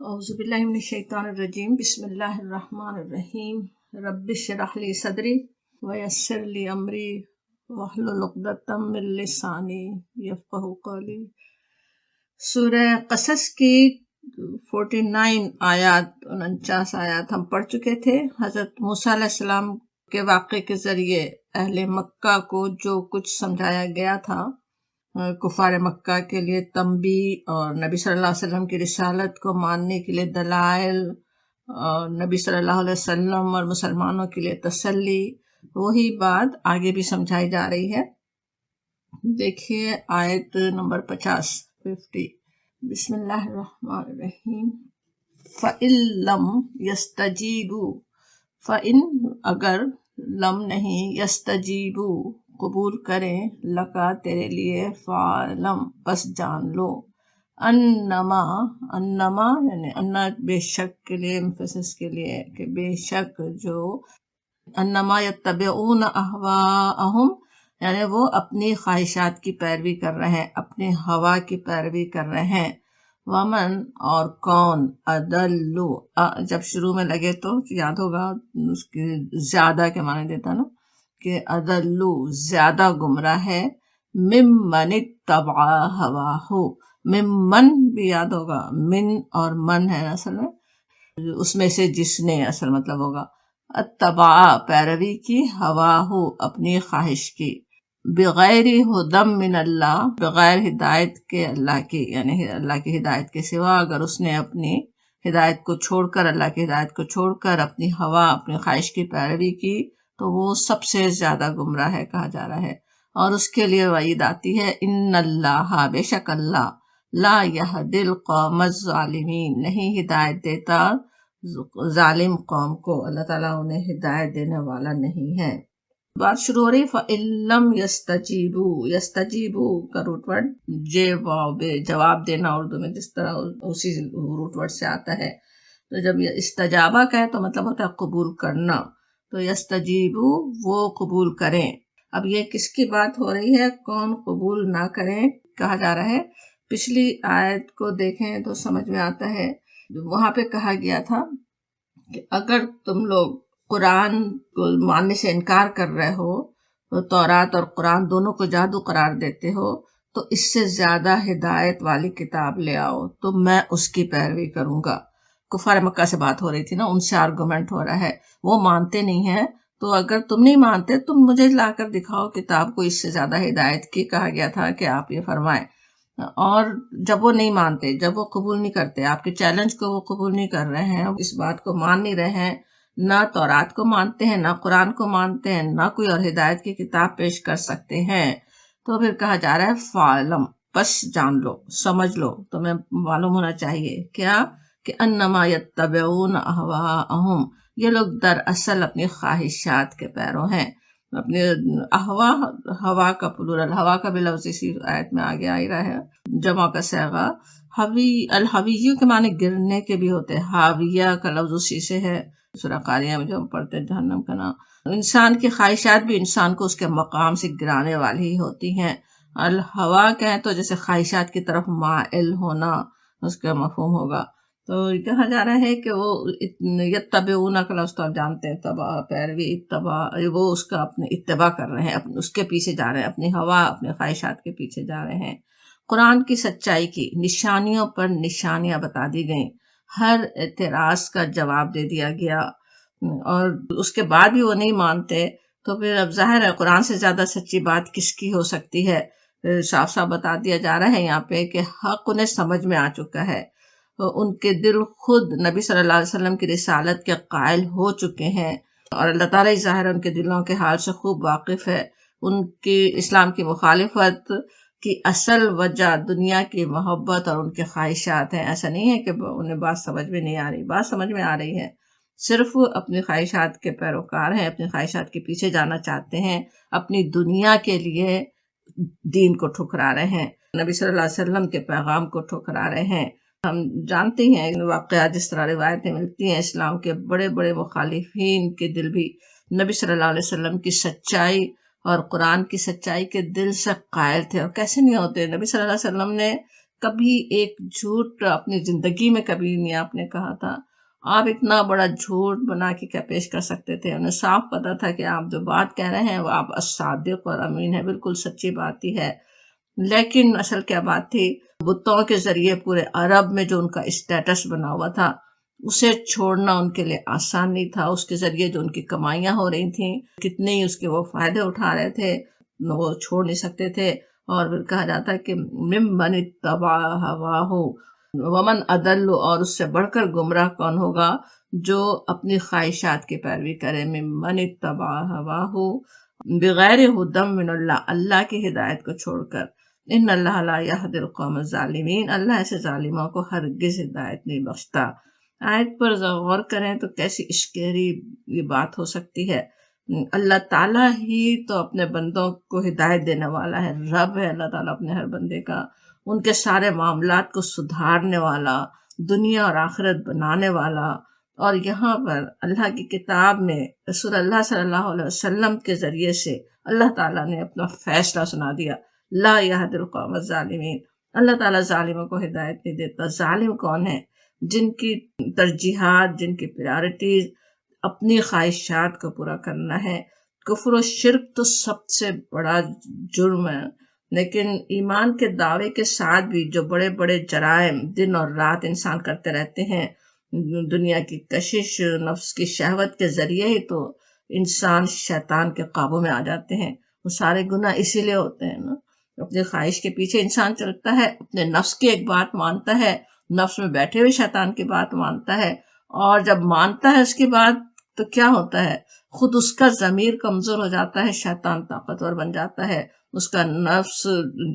اعوذ باللہ من الشیطان الرجیم بسم اللہ الرحمن الرحیم رب اشرح لی صدری ویسر لی امری واحلل عقدۃ من لسانی یفقہوا قولی۔ سورہ قصص کی 49 آیات 49 آیات ہم پڑھ چکے تھے۔ حضرت موسیٰ علیہ السلام کے واقعے کے ذریعے اہل مکہ کو جو کچھ سمجھایا گیا تھا، کفار مکہ کے لیے تنبیہ اور نبی صلی اللہ علیہ وسلم کی رسالت کو ماننے کے لیے دلائل، اور نبی صلی اللہ علیہ وسلم اور مسلمانوں کے لیے تسلی، وہی بات آگے بھی سمجھائی جا رہی ہے۔ دیکھیے آیت نمبر 50 بسم اللہ الرحمن الرحیم۔ فَإِن لَّمْ يَسْتَجِيبُوا، فَإِن اگر، لم نہیں، يَسْتَجِيبُوا قبول کریں، لکا تیرے لیے، فَعْلَمْ پس جان لو، انما یعنی انا بے شک کے لیے، امفسس کے لیے کہ بے شک جو، انما یتبعون اہواءہم یعنی وہ اپنی خواہشات کی پیروی کر رہے ہیں، اپنی ہوا کی پیروی کر رہے ہیں۔ ومن اور کون، ادلو جب شروع میں لگے تو یاد ہوگا اس کے زیادہ کے معنی دیتا نا، کہ ادلو زیادہ گمراہ ہے، ممن اتبع ہواہ، ممن بھی یاد ہوگا، من اور من ہے اصل میں، اس میں سے جس نے اصل مطلب ہوگا، اتبع پیروی کی، ہواہ اپنی خواہش کی، بغیر ہدی من اللہ بغیر ہدایت کے اللہ کی، یعنی اللہ کی ہدایت کے سوا اگر اس نے اپنی ہدایت کو چھوڑ کر، اللہ کی ہدایت کو چھوڑ کر اپنی ہوا، اپنی خواہش کی پیروی کی، تو وہ سب سے زیادہ گمراہ ہے کہا جا رہا ہے۔ اور اس کے لیے وعید آتی ہے، ان اللہ بے شک اللہ، لا یہدی القوم الظالمین نہیں ہدایت دیتا ظالم قوم کو، اللہ تعالیٰ انہیں ہدایت دینے والا نہیں ہے۔ بات شروع ہو رہی فَإِن لَّمْ يَسْتَجِيبُوا، يَسْتَجِيبُوا کا روٹ ورڈ جواب دینا اردو میں جس طرح اسی روٹ ورڈ سے آتا ہے، تو جب یہ استجابہ کا ہے تو مطلب ہوتا ہے قبول کرنا، تو یستجیبو وہ قبول کریں۔ اب یہ کس کی بات ہو رہی ہے، کون قبول نہ کریں کہا جا رہا ہے۔ پچھلی آیت کو دیکھیں تو سمجھ میں آتا ہے، وہاں پہ کہا گیا تھا کہ اگر تم لوگ قرآن کو ماننے سے انکار کر رہے ہو، تو تورات اور قرآن دونوں کو جادو قرار دیتے ہو، تو اس سے زیادہ ہدایت والی کتاب لے آؤ تو میں اس کی پیروی کروں گا۔ کفار مکہ سے بات ہو رہی تھی نا، ان سے آرگومنٹ ہو رہا ہے، وہ مانتے نہیں ہیں، تو اگر تم نہیں مانتے تم مجھے لا کر دکھاؤ کتاب کو اس سے زیادہ ہدایت کی، کہا گیا تھا کہ آپ یہ فرمائیں۔ اور جب وہ نہیں مانتے، جب وہ قبول نہیں کرتے، آپ کے چیلنج کو وہ قبول نہیں کر رہے ہیں، اس بات کو مان نہیں رہے ہیں، نہ تورات کو مانتے ہیں، نہ قرآن کو مانتے ہیں، نہ کوئی اور ہدایت کی کتاب پیش کر سکتے ہیں، تو پھر کہا جا رہا ہے فَعْلَمْ پس جان لو، سمجھ لو، تمہیں معلوم ہونا چاہیے کیا، کہ انما یتبعون اہواءہم یہ لوگ دراصل اپنی خواہشات کے پیرو ہیں۔ اپنے ہوا کا پلورل، ہوا کا بھی لفظ اسی آیت میں آگے آ رہا ہے، جمع کا صیغہ الحویوں کے معنی گرنے کے بھی ہوتے ہیں، حاویہ کا لفظ اسی سے ہے، سورہ قاریہ میں جو ہم پڑھتے ہیں جہنم کا نام۔ انسان کی خواہشات بھی انسان کو اس کے مقام سے گرانے والی ہی ہوتی ہیں۔ الہوا کہیں تو جیسے خواہشات کی طرف مائل ہونا اس کا مفہوم ہوگا، تو کہا جا رہا ہے کہ وہ یتبعون کا لفظ تو آپ جانتے ہیں، تبع پیروی، اتباع، وہ اس کا اپنے اتباع کر رہے ہیں، اس کے پیچھے جا رہے ہیں، اپنی ہوا، اپنے خواہشات کے پیچھے جا رہے ہیں۔ قرآن کی سچائی کی نشانیوں پر نشانیاں بتا دی گئیں، ہر اعتراض کا جواب دے دیا گیا، اور اس کے بعد بھی وہ نہیں مانتے، تو پھر اب ظاہر ہے قرآن سے زیادہ سچی بات کس کی ہو سکتی ہے۔ صاف صاف بتا دیا جا رہا ہے یہاں پہ کہ حق انہیں سمجھ میں آ چکا ہے، ان کے دل خود نبی صلی اللہ علیہ وسلم کی رسالت کے قائل ہو چکے ہیں، اور اللہ تعالیٰ ظاہر ان کے دلوں کے حال سے خوب واقف ہے۔ ان کی اسلام کی مخالفت کی اصل وجہ دنیا کی محبت اور ان کے خواہشات ہیں، ایسا نہیں ہے کہ انہیں بات سمجھ میں نہیں آ رہی، بات سمجھ میں آ رہی ہے، صرف اپنی خواہشات کے پیروکار ہیں، اپنی خواہشات کے پیچھے جانا چاہتے ہیں، اپنی دنیا کے لیے دین کو ٹھکرا رہے ہیں، نبی صلی اللہ علیہ وسلم کے پیغام کو ٹھکرا رہے ہیں۔ ہم جانتے ہیں واقعات، جس طرح روایتیں ملتی ہیں، اسلام کے بڑے بڑے مخالفین کے دل بھی نبی صلی اللہ علیہ وسلم کی سچائی اور قرآن کی سچائی کے دل سے قائل تھے، اور کیسے نہیں ہوتے۔ نبی صلی اللہ علیہ وسلم نے کبھی ایک جھوٹ اپنی زندگی میں کبھی نہیں آپ نے کہا تھا، آپ اتنا بڑا جھوٹ بنا کے کیا پیش کر سکتے تھے؟ انہیں صاف پتا تھا کہ آپ جو بات کہہ رہے ہیں وہ آپ الصادق اور امین ہے، بالکل سچی بات ہی ہے۔ لیکن اصل کیا بات تھی، بتوں کے ذریعے پورے عرب میں جو ان کا اسٹیٹس بنا ہوا تھا اسے چھوڑنا ان کے لیے آسان نہیں تھا۔ اس کے ذریعے جو ان کی کمائیاں ہو رہی تھیں، کتنے ہی اس کے وہ فائدے اٹھا رہے تھے، وہ چھوڑ نہیں سکتے تھے۔ اور پھر کہا جاتا ہے کہ ممن اتبع ہواہ ومن اضل، اور اس سے بڑھ کر گمراہ کون ہوگا جو اپنی خواہشات کی پیروی کرے۔ ممن اتبع ہواہ بغیر ہدی من اللہ، اللہ کی ہدایت کو چھوڑ کر۔ ان اللہ لا یہدی القوم الظالمین، اللہ ایسے ظالموں کو ہرگز ہدایت نہیں بخشتا۔ آیت پر غور کریں تو کیسی اشکری یہ بات ہو سکتی ہے۔ اللہ تعالیٰ ہی تو اپنے بندوں کو ہدایت دینے والا ہے، رب ہے اللہ تعالیٰ اپنے ہر بندے کا، ان کے سارے معاملات کو سدھارنے والا، دنیا اور آخرت بنانے والا۔ اور یہاں پر اللہ کی کتاب میں رسول اللہ صلی اللہ علیہ وسلم کے ذریعے سے اللہ تعالیٰ نے اپنا فیصلہ سنا دیا، لا یہدی القوم الظالمین، اللہ تعالیٰ ظالموں کو ہدایت نہیں دیتا۔ ظالم کون ہے؟ جن کی ترجیحات، جن کی پریارٹیز اپنی خواہشات کو پورا کرنا ہے۔ کفر و شرک تو سب سے بڑا جرم ہے، لیکن ایمان کے دعوے کے ساتھ بھی جو بڑے بڑے جرائم دن اور رات انسان کرتے رہتے ہیں، دنیا کی کشش، نفس کی شہوت کے ذریعے ہی تو انسان شیطان کے قابو میں آ جاتے ہیں۔ وہ سارے گناہ اسی لیے ہوتے ہیں نا، اپنی خواہش کے پیچھے انسان چلتا ہے، اپنے نفس کی ایک بات مانتا ہے، نفس میں بیٹھے ہوئے شیطان کی بات مانتا ہے، اور جب مانتا ہے اس کی بات تو کیا ہوتا ہے، خود اس کا ضمیر کمزور ہو جاتا ہے، شیطان طاقتور بن جاتا ہے، اس کا نفس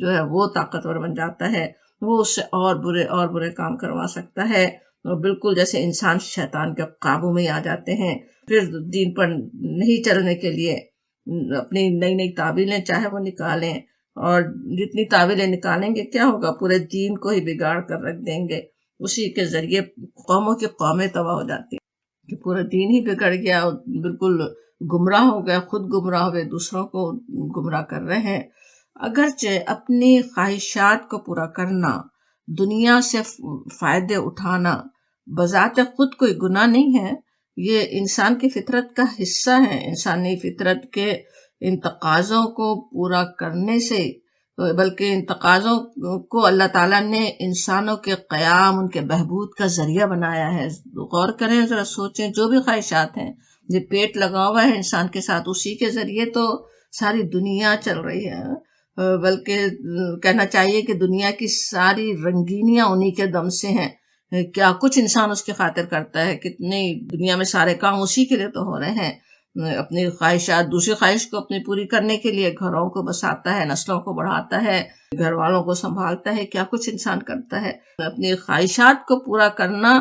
جو ہے وہ طاقتور بن جاتا ہے، وہ اس سے اور برے کام کروا سکتا ہے، بالکل جیسے انسان شیطان کے قابو میں آ جاتے ہیں۔ پھر دین پر نہیں چلنے کے لیے اپنی نئی نئی تعویلیں چاہے وہ نکالیں، اور جتنی تعویلیں نکالیں گے کیا ہوگا، پورے دین کو ہی بگاڑ کر رکھ دیں گے۔ اسی کے ذریعے قوموں کی قومیں تباہ ہو جاتی ہیں کہ پورا دین ہی بگڑ گیا، بالکل گمراہ ہو گیا، خود گمراہ ہوئے، دوسروں کو گمراہ کر رہے ہیں۔ اگرچہ اپنی خواہشات کو پورا کرنا، دنیا سے فائدے اٹھانا بذات خود کوئی گناہ نہیں ہے، یہ انسان کی فطرت کا حصہ ہے۔ انسانی فطرت کے ان تقاضوں کو پورا کرنے سے، بلکہ ان تقاضوں کو اللہ تعالیٰ نے انسانوں کے قیام، ان کے بہبود کا ذریعہ بنایا ہے۔ غور کریں، ذرا سوچیں، جو بھی خواہشات ہیں، یہ پیٹ لگا ہوا ہے انسان کے ساتھ، اسی کے ذریعے تو ساری دنیا چل رہی ہے، بلکہ کہنا چاہیے کہ دنیا کی ساری رنگینیاں انہی کے دم سے ہیں۔ کیا کچھ انسان اس کی خاطر کرتا ہے، کتنی دنیا میں سارے کام اسی کے لیے تو ہو رہے ہیں۔ اپنی خواہشات، دوسری خواہش کو اپنی پوری کرنے کے لیے گھروں کو بساتا ہے، نسلوں کو بڑھاتا ہے، گھر والوں کو سنبھالتا ہے، کیا کچھ انسان کرتا ہے۔ اپنی خواہشات کو پورا کرنا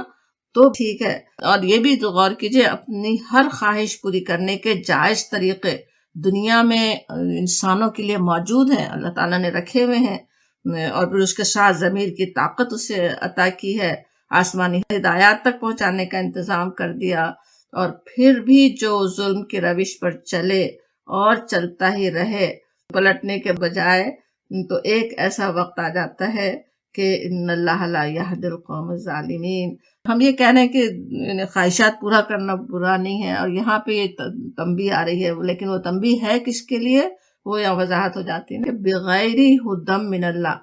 تو ٹھیک ہے، اور یہ بھی تو غور کیجئے، اپنی ہر خواہش پوری کرنے کے جائز طریقے دنیا میں انسانوں کے لیے موجود ہیں، اللہ تعالیٰ نے رکھے ہوئے ہیں، اور پھر اس کے ساتھ ضمیر کی طاقت اسے عطا کی ہے، آسمانی ہدایات تک پہنچانے کا انتظام کر دیا۔ اور پھر بھی جو ظلم کی روش پر چلے اور چلتا ہی رہے، پلٹنے کے بجائے، تو ایک ایسا وقت آ جاتا ہے کہ ان اللہ لا یہدی القوم الظالمین۔ ہم یہ کہہ رہے ہیں کہ خواہشات پورا کرنا برا نہیں ہے، اور یہاں پہ یہ تنبیہ آ رہی ہے، لیکن وہ تنبیہ ہے کس کے لیے، وہ یہاں وضاحت ہو جاتی ہے کہ بغیر ہدی من اللہ،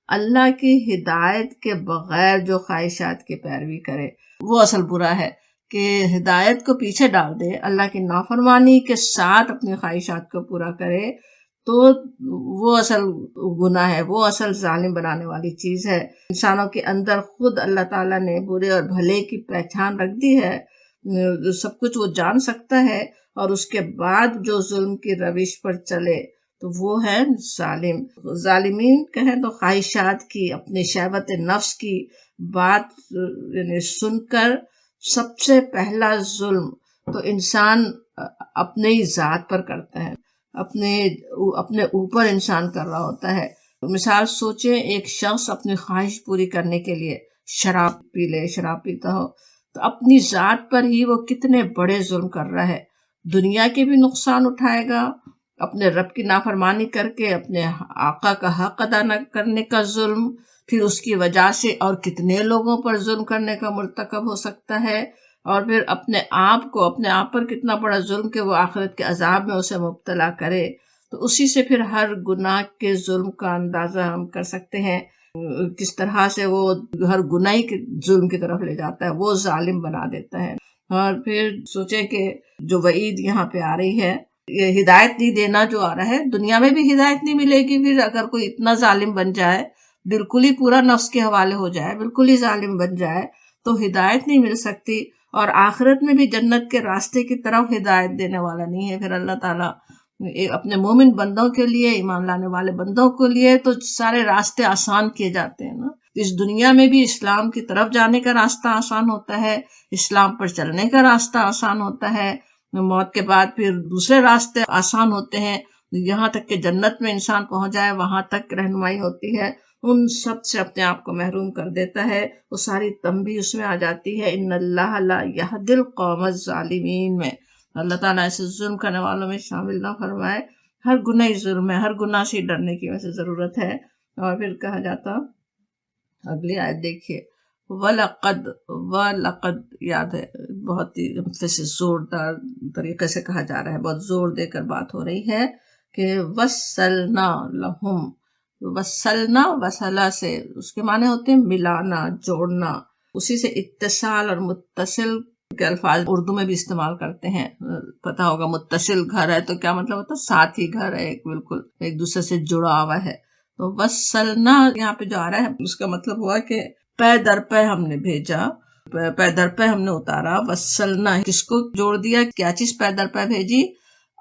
اللہ کی ہدایت کے بغیر جو خواہشات کی پیروی کرے وہ اصل برا ہے۔ کہ ہدایت کو پیچھے ڈال دے، اللہ کی نافرمانی کے ساتھ اپنی خواہشات کو پورا کرے، تو وہ اصل گناہ ہے، وہ اصل ظالم بنانے والی چیز ہے۔ انسانوں کے اندر خود اللہ تعالیٰ نے برے اور بھلے کی پہچان رکھ دی ہے، سب کچھ وہ جان سکتا ہے، اور اس کے بعد جو ظلم کی روش پر چلے تو وہ ہے ظالم۔ ظالمین کہیں تو خواہشات کی، اپنی شہوت نفس کی بات یعنی سن کر سب سے پہلا ظلم تو انسان اپنے ہی ذات پر کرتا ہے، اپنے اوپر انسان کر رہا ہوتا ہے۔ مثال سوچیں، ایک شخص اپنی خواہش پوری کرنے کے لیے شراب پی لے، شراب پیتا ہو، تو اپنی ذات پر ہی وہ کتنے بڑے ظلم کر رہا ہے، دنیا کے بھی نقصان اٹھائے گا، اپنے رب کی نافرمانی کر کے اپنے آقا کا حق ادا نہ کرنے کا ظلم، پھر اس کی وجہ سے اور کتنے لوگوں پر ظلم کرنے کا مرتکب ہو سکتا ہے، اور پھر اپنے آپ پر کتنا بڑا ظلم کہ وہ آخرت کے عذاب میں اسے مبتلا کرے۔ تو اسی سے پھر ہر گناہ کے ظلم کا اندازہ ہم کر سکتے ہیں، کس طرح سے وہ ہر گناہ کے ظلم کی طرف لے جاتا ہے، وہ ظالم بنا دیتا ہے۔ اور پھر سوچیں کہ جو وعید یہاں پہ آ رہی ہے، یہ ہدایت نہیں دینا جو آ رہا ہے، دنیا میں بھی ہدایت نہیں ملے گی۔ پھر اگر کوئی اتنا ظالم بن جائے، بالکل ہی پورا نفس کے حوالے ہو جائے، بالکل ہی ظالم بن جائے، تو ہدایت نہیں مل سکتی، اور آخرت میں بھی جنت کے راستے کی طرف ہدایت دینے والا نہیں ہے۔ پھر اللہ تعالیٰ اپنے مومن بندوں کے لیے، ایمان لانے والے بندوں کے لیے تو سارے راستے آسان کیے جاتے ہیں نا۔ اس دنیا میں بھی اسلام کی طرف جانے کا راستہ آسان ہوتا ہے، اسلام پر چلنے کا راستہ آسان ہوتا ہے، موت کے بعد پھر دوسرے راستے آسان ہوتے ہیں، یہاں تک کہ جنت میں انسان پہنچ جائے وہاں تک رہنمائی ہوتی ہے۔ ان سب سے اپنے آپ کو محروم کر دیتا ہے، وہ ساری تنبیہ اس میں آ جاتی ہے، ان اللہ لا یہدی القوم الظالمین میں۔ اللہ تعالیٰ ایسے ظلم کرنے والوں میں شامل نہ فرمائے۔ ہر گناہ ظلم ہے، ہر گناہ سے ڈرنے کی ویسے ضرورت ہے۔ اور پھر کہا جاتا، اگلی آیت دیکھیے، وَلَقَدْ یاد ہے، بہت ہی زوردار طریقے سے کہا جا رہا ہے، بہت زور دے کر بات ہو رہی ہے کہ وَصَّلْنَا لَهُمْ۔ وصلنا، وصلہ سے اس کے معنی ہوتے ہیں ملانا، جوڑنا، اسی سے اتصال اور متصل کے الفاظ اردو میں بھی استعمال کرتے ہیں۔ پتا ہوگا متصل گھر ہے تو کیا مطلب ہوتا ہے، ساتھ ہی گھر ہے، بالکل ایک دوسرے سے جڑا ہوا ہے۔ تو وصلنا یہاں پہ جو آ رہا ہے اس کا مطلب ہوا کہ پے در پے ہم نے بھیجا، پے در پے ہم نے اتارا۔ وصلنا کس کو جوڑ دیا، کیا چیز پے در پے بھیجی؟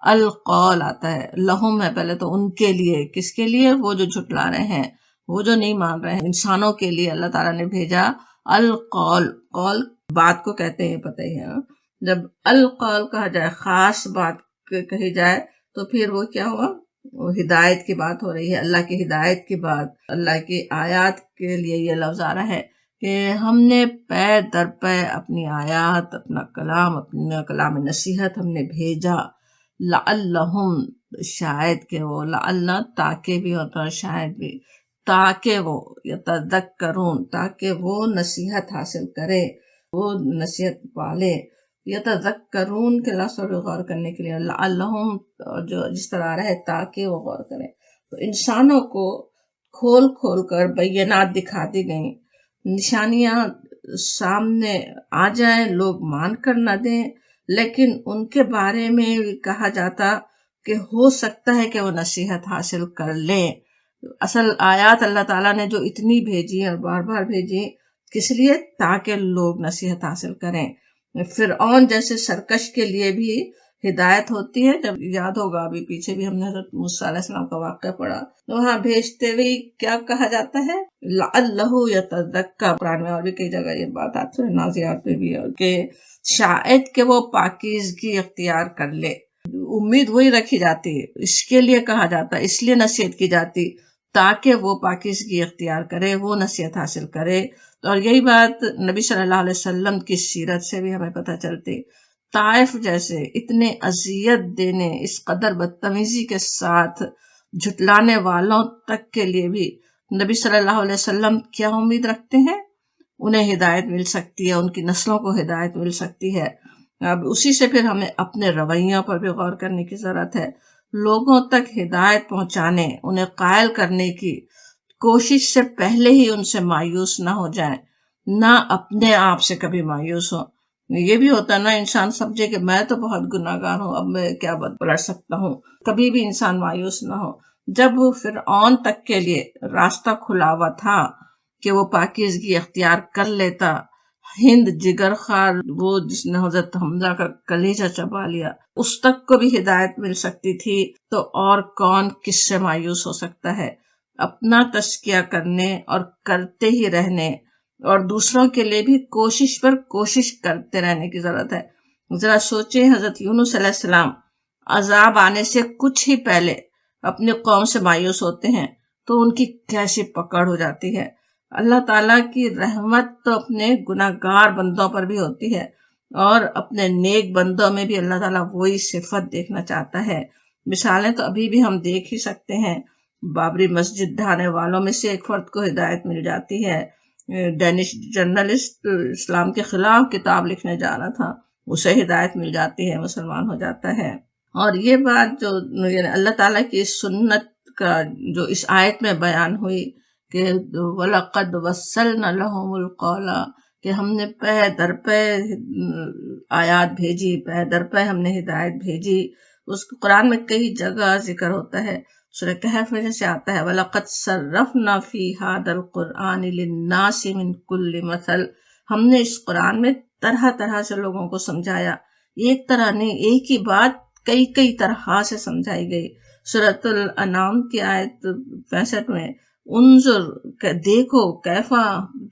القول آتا ہے، لہم ہے پہلے تو ان کے لیے، کس کے لیے؟ وہ جو جھٹلا رہے ہیں، وہ جو نہیں مان رہے ہیں، انسانوں کے لیے اللہ تعالیٰ نے بھیجا القول۔ قول بات کو کہتے ہیں، پتہ ہی ہے۔ جب القول کہا جائے، خاص بات کہی جائے، تو پھر وہ کیا ہوا، وہ ہدایت کی بات ہو رہی ہے، اللہ کی ہدایت کی بات، اللہ کی آیات کے لیے یہ لفظ آ رہا ہے کہ ہم نے پے در پے اپنی آیات، اپنا کلام نصیحت ہم نے بھیجا، لعلہم شاید کہ وہ، لعلہ تاکہ بھی ہوتا ہے، شاید بھی، تاکہ وہ یتذکرون، تاکہ وہ نصیحت حاصل کرے، وہ نصیحت پالے۔ یتذکرون کے لفظ پر غور کرنے کے لیے لعلہم جو جس طرح آ رہا ہے تاکہ وہ غور کریں، تو انسانوں کو کھول کھول کر بینات دکھا دی گئیں، نشانیاں سامنے آ جائیں، لوگ مان کر نہ دیں، لیکن ان کے بارے میں کہا جاتا کہ ہو سکتا ہے کہ وہ نصیحت حاصل کر لیں۔ اصل آیات اللہ تعالیٰ نے جو اتنی بھیجی اور بار بار بھیجی، کس لیے؟ تاکہ لوگ نصیحت حاصل کریں۔ فرعون جیسے سرکش کے لیے بھی ہدایت ہوتی ہے۔ جب یاد ہوگا ابھی پیچھے بھی ہم نے حضرت موسیٰ علیہ السلام کا واقعہ پڑھا، تو وہاں بھیجتے ہوئے کیا کہا جاتا ہے، لعلہ یتذکر۔ قرآن میں اور بھی کئی جگہ یہ بات آتی ہے، نازعات میں بھی، کہ شاید کہ وہ پاکیزگی اختیار کر لے، امید وہی رکھی جاتی ہے، اس کے لیے کہا جاتا، اس لیے نصیحت کی جاتی تاکہ وہ پاکیزگی اختیار کرے، وہ نصیحت حاصل کرے۔ اور یہی بات نبی صلی اللہ علیہ وسلم کی سیرت سے بھی ہمیں پتہ چلتی۔ طائف جیسے اتنے اذیت دینے، اس قدر بدتمیزی کے ساتھ جھٹلانے والوں تک کے لیے بھی نبی صلی اللہ علیہ وسلم کیا امید رکھتے ہیں؟ انہیں ہدایت مل سکتی ہے، ان کی نسلوں کو ہدایت مل سکتی ہے۔ اب اسی سے پھر ہمیں اپنے رویوں پر بھی غور کرنے کی ضرورت ہے۔ لوگوں تک ہدایت پہنچانے، انہیں قائل کرنے کی کوشش سے پہلے ہی ان سے مایوس نہ ہو جائیں، نہ اپنے آپ سے کبھی مایوس ہو۔ یہ بھی ہوتا ہے نا، انسان سمجھے کہ میں تو بہت گناہ گار ہوں، اب میں کیا پلٹ سکتا ہوں، کبھی بھی انسان مایوس نہ ہو۔ جب فرعون تک کے لیے راستہ کھلا ہوا تھا کہ وہ پاکیزگی اختیار کر لیتا، ہند جگر خار، وہ جس نے حضرت حمزہ کا کلیجہ چبا لیا، اس تک کو بھی ہدایت مل سکتی تھی، تو اور کون کس سے مایوس ہو سکتا ہے؟ اپنا تزکیہ کرنے اور کرتے ہی رہنے، اور دوسروں کے لیے بھی کوشش پر کوشش کرتے رہنے کی ضرورت ہے۔ ذرا سوچیں، حضرت یونس علیہ السلام عذاب آنے سے کچھ ہی پہلے اپنی قوم سے مایوس ہوتے ہیں، تو ان کی کیسی پکڑ ہو جاتی ہے۔ اللہ تعالیٰ کی رحمت تو اپنے گناہ گار بندوں پر بھی ہوتی ہے، اور اپنے نیک بندوں میں بھی اللہ تعالیٰ وہی صفت دیکھنا چاہتا ہے۔ مثالیں تو ابھی بھی ہم دیکھ ہی سکتے ہیں بابری مسجد ڈھانے والوں میں سے ایک فرد کو ہدایت مل جاتی ہے، ڈینش جرنلسٹ اسلام کے خلاف کتاب لکھنے جا رہا تھا، اسے ہدایت مل جاتی ہے، مسلمان ہو جاتا ہے۔ اور یہ بات جو یعنی اللہ تعالیٰ کی سنت کا جو اس آیت میں بیان ہوئی کہ وَلَقَدْ وَصَّلْنَا لَهُمُ الْقَوْلَ، کہ ہم نے پے در پے آیات بھیجی، پے در پے ہم نے ہدایت بھیجی، اس کو قرآن میں کئی جگہ ذکر ہوتا ہے۔ سورہ کہف میں سے آتا ہے وَلَقَدْ صَرَّفْنَا فِي هَذَا الْقُرْآنِ لِلنَّاسِ مِنْ كُلِّ مَثَلٍ، ہم نے اس قرآن میں طرح طرح سے لوگوں کو سمجھایا، ایک طرح نہیں، ایک ہی بات کئی طرح سے سمجھائی گئی۔ سورۃ الانعام کی آیت 65 میں انظر، کہ دیکھو، کیفا،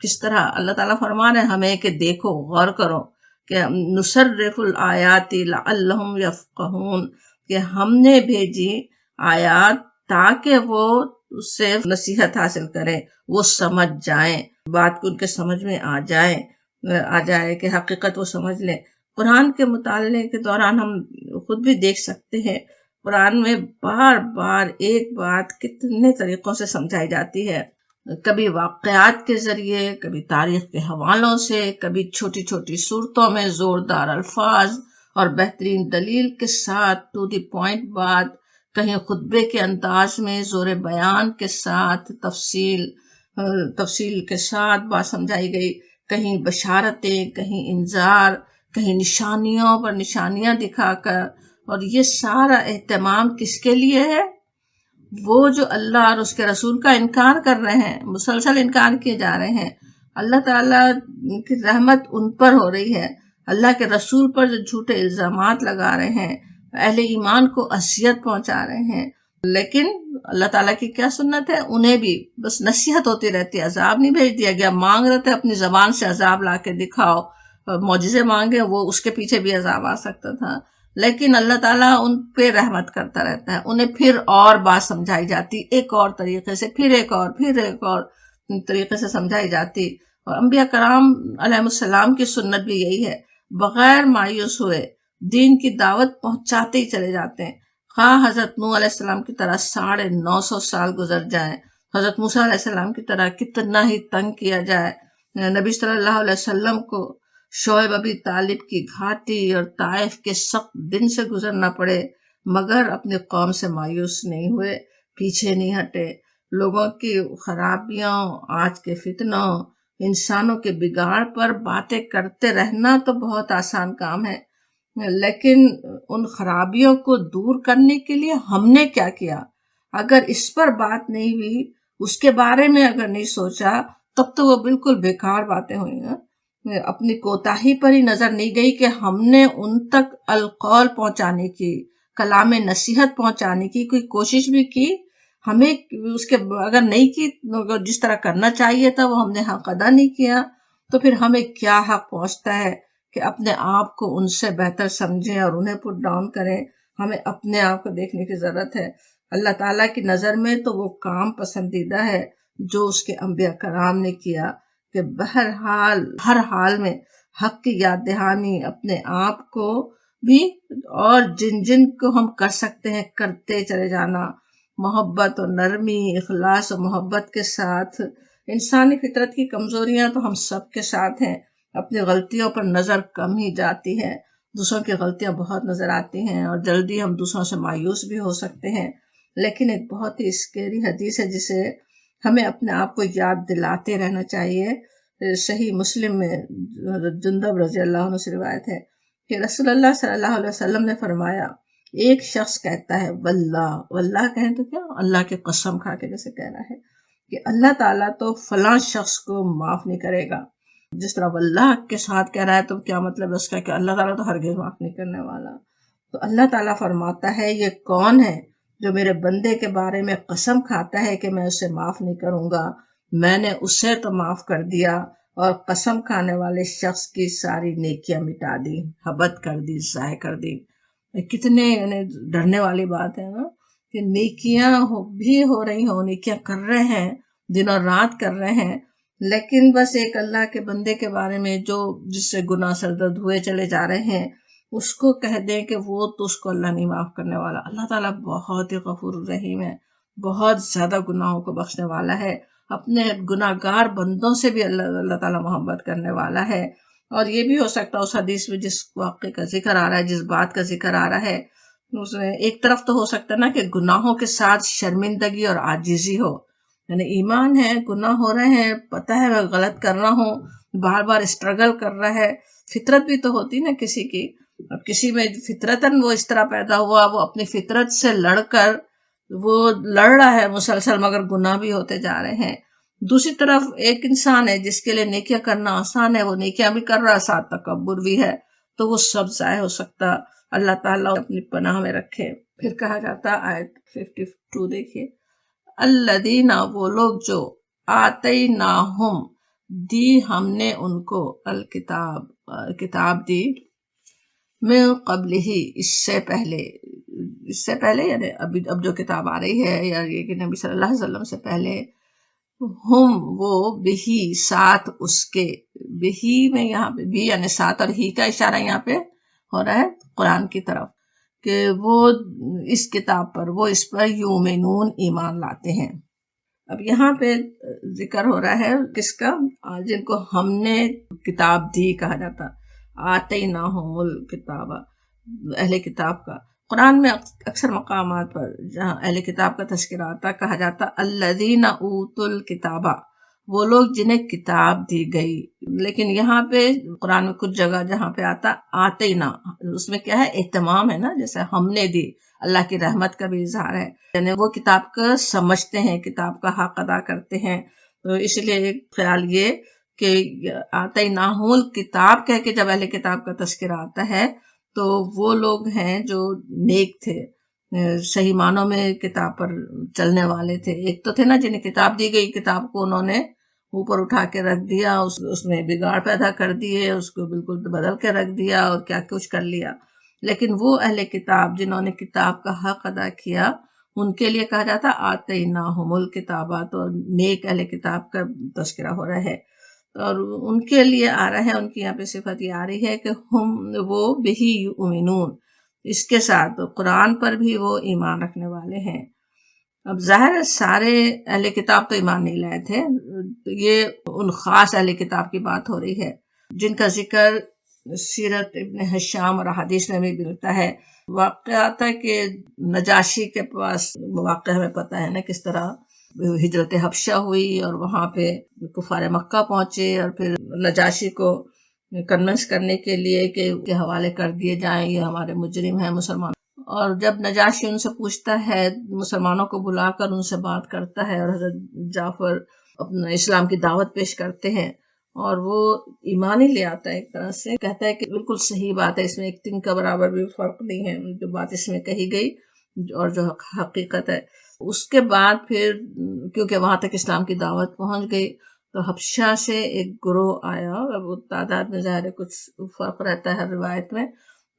کس طرح اللہ تعالیٰ فرما رہے ہیں ہمیں کہ دیکھو، غور کرو، کہ نصرف الآیات لعلہم یفقہون، کہ ہم نے بھیجی آیات تاکہ وہ اس سے نصیحت حاصل کریں، وہ سمجھ جائیں، بات کو ان کے سمجھ میں آ جائے کہ حقیقت وہ سمجھ لیں۔ قرآن کے مطالعے کے دوران ہم خود بھی دیکھ سکتے ہیں قرآن میں بار بار ایک بات کتنے طریقوں سے سمجھائی جاتی ہے، کبھی واقعات کے ذریعے، کبھی تاریخ کے حوالوں سے، کبھی چھوٹی چھوٹی صورتوں میں زوردار الفاظ اور بہترین دلیل کے ساتھ ٹو دی پوائنٹ بات، کہیں خطبے کے انداز میں زور بیان کے ساتھ تفصیل کے ساتھ بات سمجھائی گئی، کہیں بشارتیں، کہیں انذار، کہیں نشانیوں پر نشانیاں دکھا کر۔ اور یہ سارا اہتمام کس کے لیے ہے؟ وہ جو اللہ اور اس کے رسول کا انکار کر رہے ہیں، مسلسل انکار کیے جا رہے ہیں، اللہ تعالیٰ کی رحمت ان پر ہو رہی ہے، اللہ کے رسول پر جو جھوٹے الزامات لگا رہے ہیں، اہل ایمان کو اذیت پہنچا رہے ہیں، لیکن اللہ تعالیٰ کی کیا سنت ہے؟ انہیں بھی بس نصیحت ہوتی رہتی ہے، عذاب نہیں بھیج دیا گیا۔ مانگ رہے تھے اپنی زبان سے عذاب لا کے دکھاؤ، معجزے مانگے، وہ اس کے پیچھے بھی عذاب آ سکتا تھا، لیکن اللہ تعالیٰ ان پہ رحمت کرتا رہتا ہے، انہیں پھر اور بات سمجھائی جاتی، ایک اور طریقے سے، پھر ایک اور طریقے سے سمجھائی جاتی۔ اور انبیاء کرام علیہ السلام کی سنت بھی یہی ہے، بغیر مایوس ہوئے دین کی دعوت پہنچاتے ہی چلے جاتے ہیں، خواہ حضرت نوح علیہ السلام کی طرح 950 سال گزر جائیں، حضرت موسیٰ علیہ السلام کی طرح کتنا ہی تنگ کیا جائے، نبی صلی اللہ علیہ وسلم کو شعیب ابی طالب کی گھاٹی اور طائف کے سخت دن سے گزرنا پڑے، مگر اپنی قوم سے مایوس نہیں ہوئے، پیچھے نہیں ہٹے۔ لوگوں کی خرابیوں، آج کے فتنوں، انسانوں کے بگاڑ پر باتیں کرتے رہنا تو بہت آسان کام ہے، لیکن ان خرابیوں کو دور کرنے کے لیے ہم نے کیا کیا؟ اگر اس پر بات نہیں ہوئی، اس کے بارے میں اگر نہیں سوچا، تب تو وہ بالکل بیکار باتیں ہوئی ہیں۔ اپنی کوتاہی پر ہی نظر نہیں گئی کہ ہم نے ان تک القول پہنچانے کی، کلام نصیحت پہنچانے کی کوئی کوشش بھی کی؟ ہمیں اس کے اگر نہیں کی، جس طرح کرنا چاہیے تھا وہ ہم نے حق ادا نہیں کیا، تو پھر ہمیں کیا حق پہنچتا ہے کہ اپنے آپ کو ان سے بہتر سمجھیں اور انہیں پٹ ڈاؤن کریں؟ ہمیں اپنے آپ کو دیکھنے کی ضرورت ہے۔ اللہ تعالیٰ کی نظر میں تو وہ کام پسندیدہ ہے جو اس کے انبیاء کرام نے کیا، کہ بہرحال ہر حال میں حق کی یاد دہانی، اپنے آپ کو بھی اور جن کو ہم کر سکتے ہیں کرتے چلے جانا، محبت اور نرمی، اخلاص اور محبت کے ساتھ۔ انسانی فطرت کی کمزوریاں تو ہم سب کے ساتھ ہیں، اپنی غلطیوں پر نظر کم ہی جاتی ہے، دوسروں کی غلطیاں بہت نظر آتی ہیں، اور جلدی ہم دوسروں سے مایوس بھی ہو سکتے ہیں۔ لیکن ایک بہت ہی اسکیری حدیث ہے جسے ہمیں اپنے آپ کو یاد دلاتے رہنا چاہیے۔ صحیح مسلم میں جندب رضی اللہ عنہ سے روایت ہے کہ رسول اللہ صلی اللہ علیہ وسلم نے فرمایا، ایک شخص کہتا ہے واللہ کہیں تو کیا، اللہ کی قسم کھا کے جیسے کہہ رہا ہے کہ اللہ تعالیٰ تو فلاں شخص کو معاف نہیں کرے گا، جس طرح واللہ کے ساتھ کہہ رہا ہے تو کیا مطلب اس کا کہ اللہ تعالیٰ تو ہرگز معاف نہیں کرنے والا۔ تو اللہ تعالیٰ فرماتا ہے، یہ کون ہے جو میرے بندے کے بارے میں قسم کھاتا ہے کہ میں اسے معاف نہیں کروں گا؟ میں نے اسے تو معاف کر دیا، اور قسم کھانے والے شخص کی ساری نیکیاں مٹا دی، حبت کر دی، ضائع کر دی۔ کتنے ڈرنے والی بات ہے نا، کہ نیکیاں بھی ہو رہی ہوں، نیکیاں کر رہے ہیں، دن اور رات کر رہے ہیں، لیکن بس ایک اللہ کے بندے کے بارے میں جو جس سے گناہ سرزد ہوئے چلے جا رہے ہیں، اس کو کہہ دیں کہ وہ تو اس کو اللہ نہیں معاف کرنے والا۔ اللہ تعالیٰ بہت ہی غفور الرحیم ہے، بہت زیادہ گناہوں کو بخشنے والا ہے، اپنے گناہگار بندوں سے بھی اللہ تعالیٰ محبت کرنے والا ہے۔ اور یہ بھی ہو سکتا ہے اس حدیث میں جس واقعے کا ذکر آ رہا ہے، جس بات کا ذکر آ رہا ہے، اس میں ایک طرف تو ہو سکتا ہے نا کہ گناہوں کے ساتھ شرمندگی اور عاجزی ہو، یعنی ایمان ہے، گناہ ہو رہے ہیں، پتہ ہے میں غلط کر رہا ہوں، بار بار اسٹرگل کر رہا ہے۔ فطرت بھی تو ہوتی نا کسی کی، اب کسی میں فطرتاً وہ اس طرح پیدا ہوا، وہ اپنی فطرت سے لڑ کر وہ لڑ رہا ہے مسلسل، مگر گناہ بھی ہوتے جا رہے ہیں۔ دوسری طرف ایک انسان ہے جس کے لیے نیکیاں کرنا آسان ہے، وہ نیکیاں بھی کر رہا ہے، ساتھ تکبر بھی ہے، تو وہ سب ضائع ہو سکتا۔ اللہ تعالیٰ اپنی پناہ میں رکھے۔ پھر کہا جاتا آیت 52 دیکھیے، الذین، وہ لوگ جو آتیناہم، دی ہم نے ان کو، الکتاب، کتاب دی، من قبل ہی، اس سے پہلے یعنی اب جو کتاب آ رہی ہے، یا یہ کہ نبی صلی اللہ علیہ وسلم سے پہلے، ہم، وہ، بہی، ساتھ اس کے، بہی میں یہاں پہ بھی یعنی ساتھ اور ہی کا اشارہ یہاں پہ ہو رہا ہے قرآن کی طرف، کہ وہ اس کتاب پر، وہ اس پر یومنون، ایمان لاتے ہیں۔ اب یہاں پہ ذکر ہو رہا ہے کس کا؟ جن کو ہم نے کتاب دی کہا جاتا، آتیناہم الکتاب، اہل کتاب کا۔ قرآن میں اکثر مقامات پر جہاں اہل کتاب کا تذکرہ آتا، کہا جاتا الذین اوتوا الکتاب، وہ لوگ جنہیں کتاب دی گئی۔ لیکن یہاں پہ قرآن میں کچھ جگہ جہاں پہ آتا آتینا، اس میں کیا ہے؟ اہتمام ہے نا، جیسے ہم نے دی، اللہ کی رحمت کا بھی اظہار ہے، یعنی وہ کتاب کا سمجھتے ہیں، کتاب کا حق ادا کرتے ہیں۔ تو اس لیے خیال یہ کہ آتیناہم الکتاب کہہ کے جب اہل کتاب کا تذکرہ آتا ہے تو وہ لوگ ہیں جو نیک تھے، صحیح معنوں میں کتاب پر چلنے والے تھے۔ ایک تو تھے نا جنہیں کتاب دی گئی، کتاب کو انہوں نے اوپر اٹھا کے رکھ دیا، اس میں بگاڑ پیدا کر دیے، اس کو بالکل بدل کے رکھ دیا اور کیا کچھ کر لیا۔ لیکن وہ اہل کتاب جنہوں نے کتاب کا حق ادا کیا، ان کے لیے کہا جاتا آتیناہم الکتاب، تو نیک اہل کتاب کا تذکرہ ہو رہا ہے، اور ان کے لیے آ رہا ہے، ان کی یہاں پہ صفت یہ آ رہی ہے کہ ہم، وہ، بہی یؤمنون، اس کے ساتھ قرآن پر بھی وہ ایمان رکھنے والے ہیں۔ اب ظاہر ہے سارے اہل کتاب تو ایمان نہیں لائے تھے، یہ ان خاص اہل کتاب کی بات ہو رہی ہے جن کا ذکر سیرت ابن ہشام اور حدیث میں بھی ملتا ہے۔ واقعہ آتا ہے کہ نجاشی کے پاس، واقعہ ہمیں پتہ ہے نا کس طرح ہجرت حبشہ ہوئی، اور وہاں پہ کفار مکہ پہنچے، اور پھر نجاشی کو کنونس کرنے کے لیے کہ کے حوالے کر دیے جائیں، یہ ہمارے مجرم ہیں مسلمان۔ اور جب نجاشی ان سے پوچھتا ہے، مسلمانوں کو بلا کر ان سے بات کرتا ہے، اور حضرت جعفر اپنا اسلام کی دعوت پیش کرتے ہیں، اور وہ ایمان ہی لے آتا ہے، ایک طرح سے کہتا ہے کہ بالکل صحیح بات ہے، اس میں ایک تن کا برابر بھی فرق نہیں ہے جو بات اس میں کہی گئی اور جو حقیقت ہے۔ اس کے بعد پھر کیونکہ وہاں تک اسلام کی دعوت پہنچ گئی تو حبشہ سے ایک گروہ آیا، اب وہ تعداد میں ظاہر کچھ فرق رہتا ہے ہر روایت میں،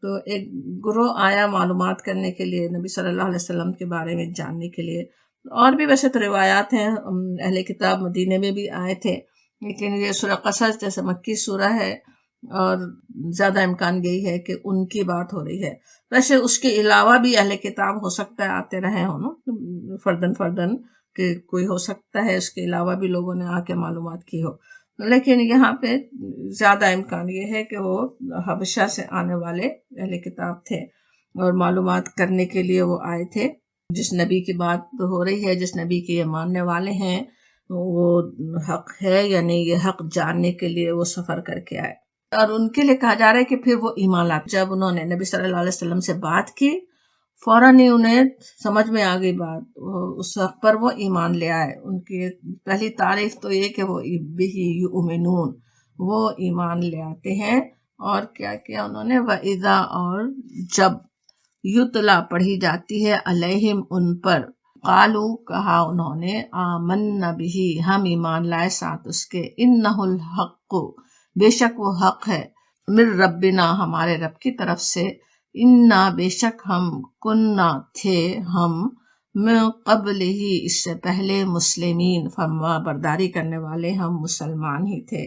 تو ایک گروہ آیا معلومات کرنے کے لیے، نبی صلی اللہ علیہ وسلم کے بارے میں جاننے کے لیے۔ اور بھی ویسے تو روایات ہیں، اہل کتاب مدینے میں بھی آئے تھے، لیکن یہ سورہ قصص جیسے مکی سورہ ہے، اور زیادہ امکان یہی ہے کہ ان کی بات ہو رہی ہے۔ ویسے اس کے علاوہ بھی اہل کتاب ہو سکتا ہے آتے رہے ہوں نا، فردن کہ کوئی ہو سکتا ہے اس کے علاوہ بھی لوگوں نے آ کے معلومات کی ہو، لیکن یہاں پہ زیادہ امکان یہ ہے کہ وہ حبشہ سے آنے والے اہل کتاب تھے، اور معلومات کرنے کے لیے وہ آئے تھے۔ جس نبی کی بات ہو رہی ہے، جس نبی کے یہ ماننے والے ہیں، وہ حق ہے یا نہیں، یہ حق جاننے کے لیے وہ سفر کر کے آئے، اور ان کے لیے کہا جا رہا ہے کہ پھر وہ ایمان لاتے۔ جب انہوں نے نبی صلی اللہ علیہ وسلم سے بات کی، فوراً ہی انہیں سمجھ میں آ گئی بات، اس وقت پر وہ ایمان لے آئے۔ ان کی پہلی تعریف تو یہ کہ وہ بہی یؤمنون، وہ ایمان لے آتے ہیں۔ اور کیا کیا انہوں نے؟ وَإِذَا، اور جب، یتلا، پڑھی جاتی ہے، علیہم، ان پر، قالو، کہا انہوں نے، آمنا بہ، ہم ایمان لائے ساتھ اس کے، انہ الحق، بے شک وہ حق ہے، من ربنا، ہمارے رب کی طرف سے، انا، بے شک ہم، کننا، تھے ہم، من قبل ہی، اس سے پہلے، مسلمین، فرما برداری کرنے والے، ہم مسلمان ہی تھے،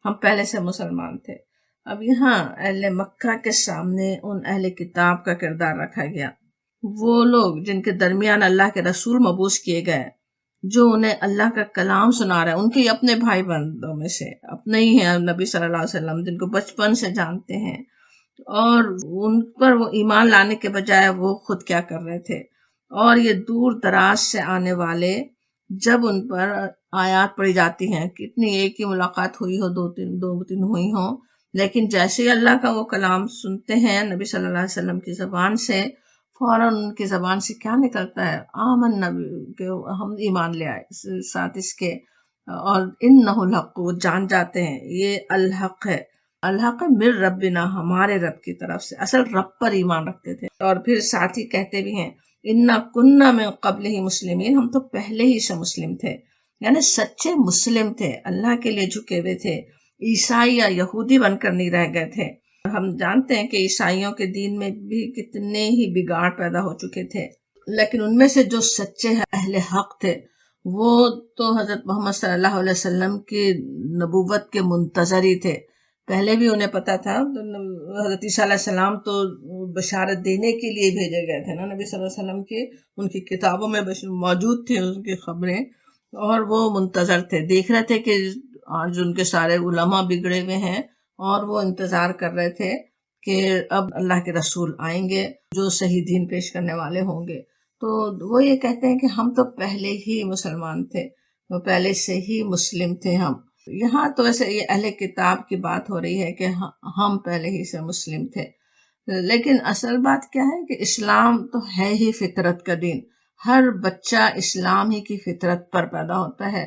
ہم پہلے سے مسلمان تھے۔ اب یہاں اہل مکہ کے سامنے ان اہل کتاب کا کردار رکھا گیا وہ لوگ جن کے درمیان اللہ کے رسول مبعوث کیے گئے، جو انہیں اللہ کا کلام سنا رہے ہیں، ان کے اپنے بھائی بندوں میں سے اپنے ہی ہیں نبی صلی اللہ علیہ وسلم، جن کو بچپن سے جانتے ہیں، اور ان پر وہ ایمان لانے کے بجائے وہ خود کیا کر رہے تھے. اور یہ دور دراز سے آنے والے جب ان پر آیات پڑھی جاتی ہیں، کتنی ایک ہی ملاقات ہوئی ہو، دو تین ہوئی ہوں، لیکن جیسے ہی اللہ کا وہ کلام سنتے ہیں نبی صلی اللہ علیہ وسلم کی زبان سے، فوراً ان کی زبان سے کیا نکلتا ہے؟ آمن نبی، کہ ہم ایمان لے آئے ساتھ اس کے. اور انہ الحق، وہ جان جاتے ہیں یہ الحق ہے، الحق من ربنا، ہمارے رب کی طرف سے، اصل رب پر ایمان رکھتے تھے. اور پھر ساتھ ہی کہتے بھی ہیں انا کننا من قبل ہی مسلمین، ہم تو پہلے ہی سے مسلم تھے، یعنی سچے مسلم تھے، اللہ کے لیے جھکے ہوئے تھے، عیسائی یا یہودی بن کر نہیں رہ گئے تھے. ہم جانتے ہیں کہ عیسائیوں کے دین میں بھی کتنے ہی بگاڑ پیدا ہو چکے تھے، لیکن ان میں سے جو سچے اہل حق تھے وہ تو حضرت محمد صلی اللہ علیہ وسلم کی نبوت کے منتظر ہی تھے. پہلے بھی انہیں پتا تھا، حضرت عیسیٰ علیہ السلام تو بشارت دینے کے لیے بھیجے گئے تھے نا نبی صلی اللہ علیہ وسلم کی، ان کی کتابوں میں موجود تھے ان کی خبریں، اور وہ منتظر تھے، دیکھ رہے تھے کہ آج ان کے سارے علماء بگڑے ہوئے ہیں، اور وہ انتظار کر رہے تھے کہ اب اللہ کے رسول آئیں گے جو صحیح دین پیش کرنے والے ہوں گے. تو وہ یہ کہتے ہیں کہ ہم تو پہلے ہی مسلمان تھے، وہ پہلے سے ہی مسلم تھے ہم. یہاں تو ویسے یہ اہل کتاب کی بات ہو رہی ہے کہ ہم پہلے ہی سے مسلم تھے، لیکن اصل بات کیا ہے کہ اسلام تو ہے ہی فطرت کا دین، ہر بچہ اسلام ہی کی فطرت پر پیدا ہوتا ہے.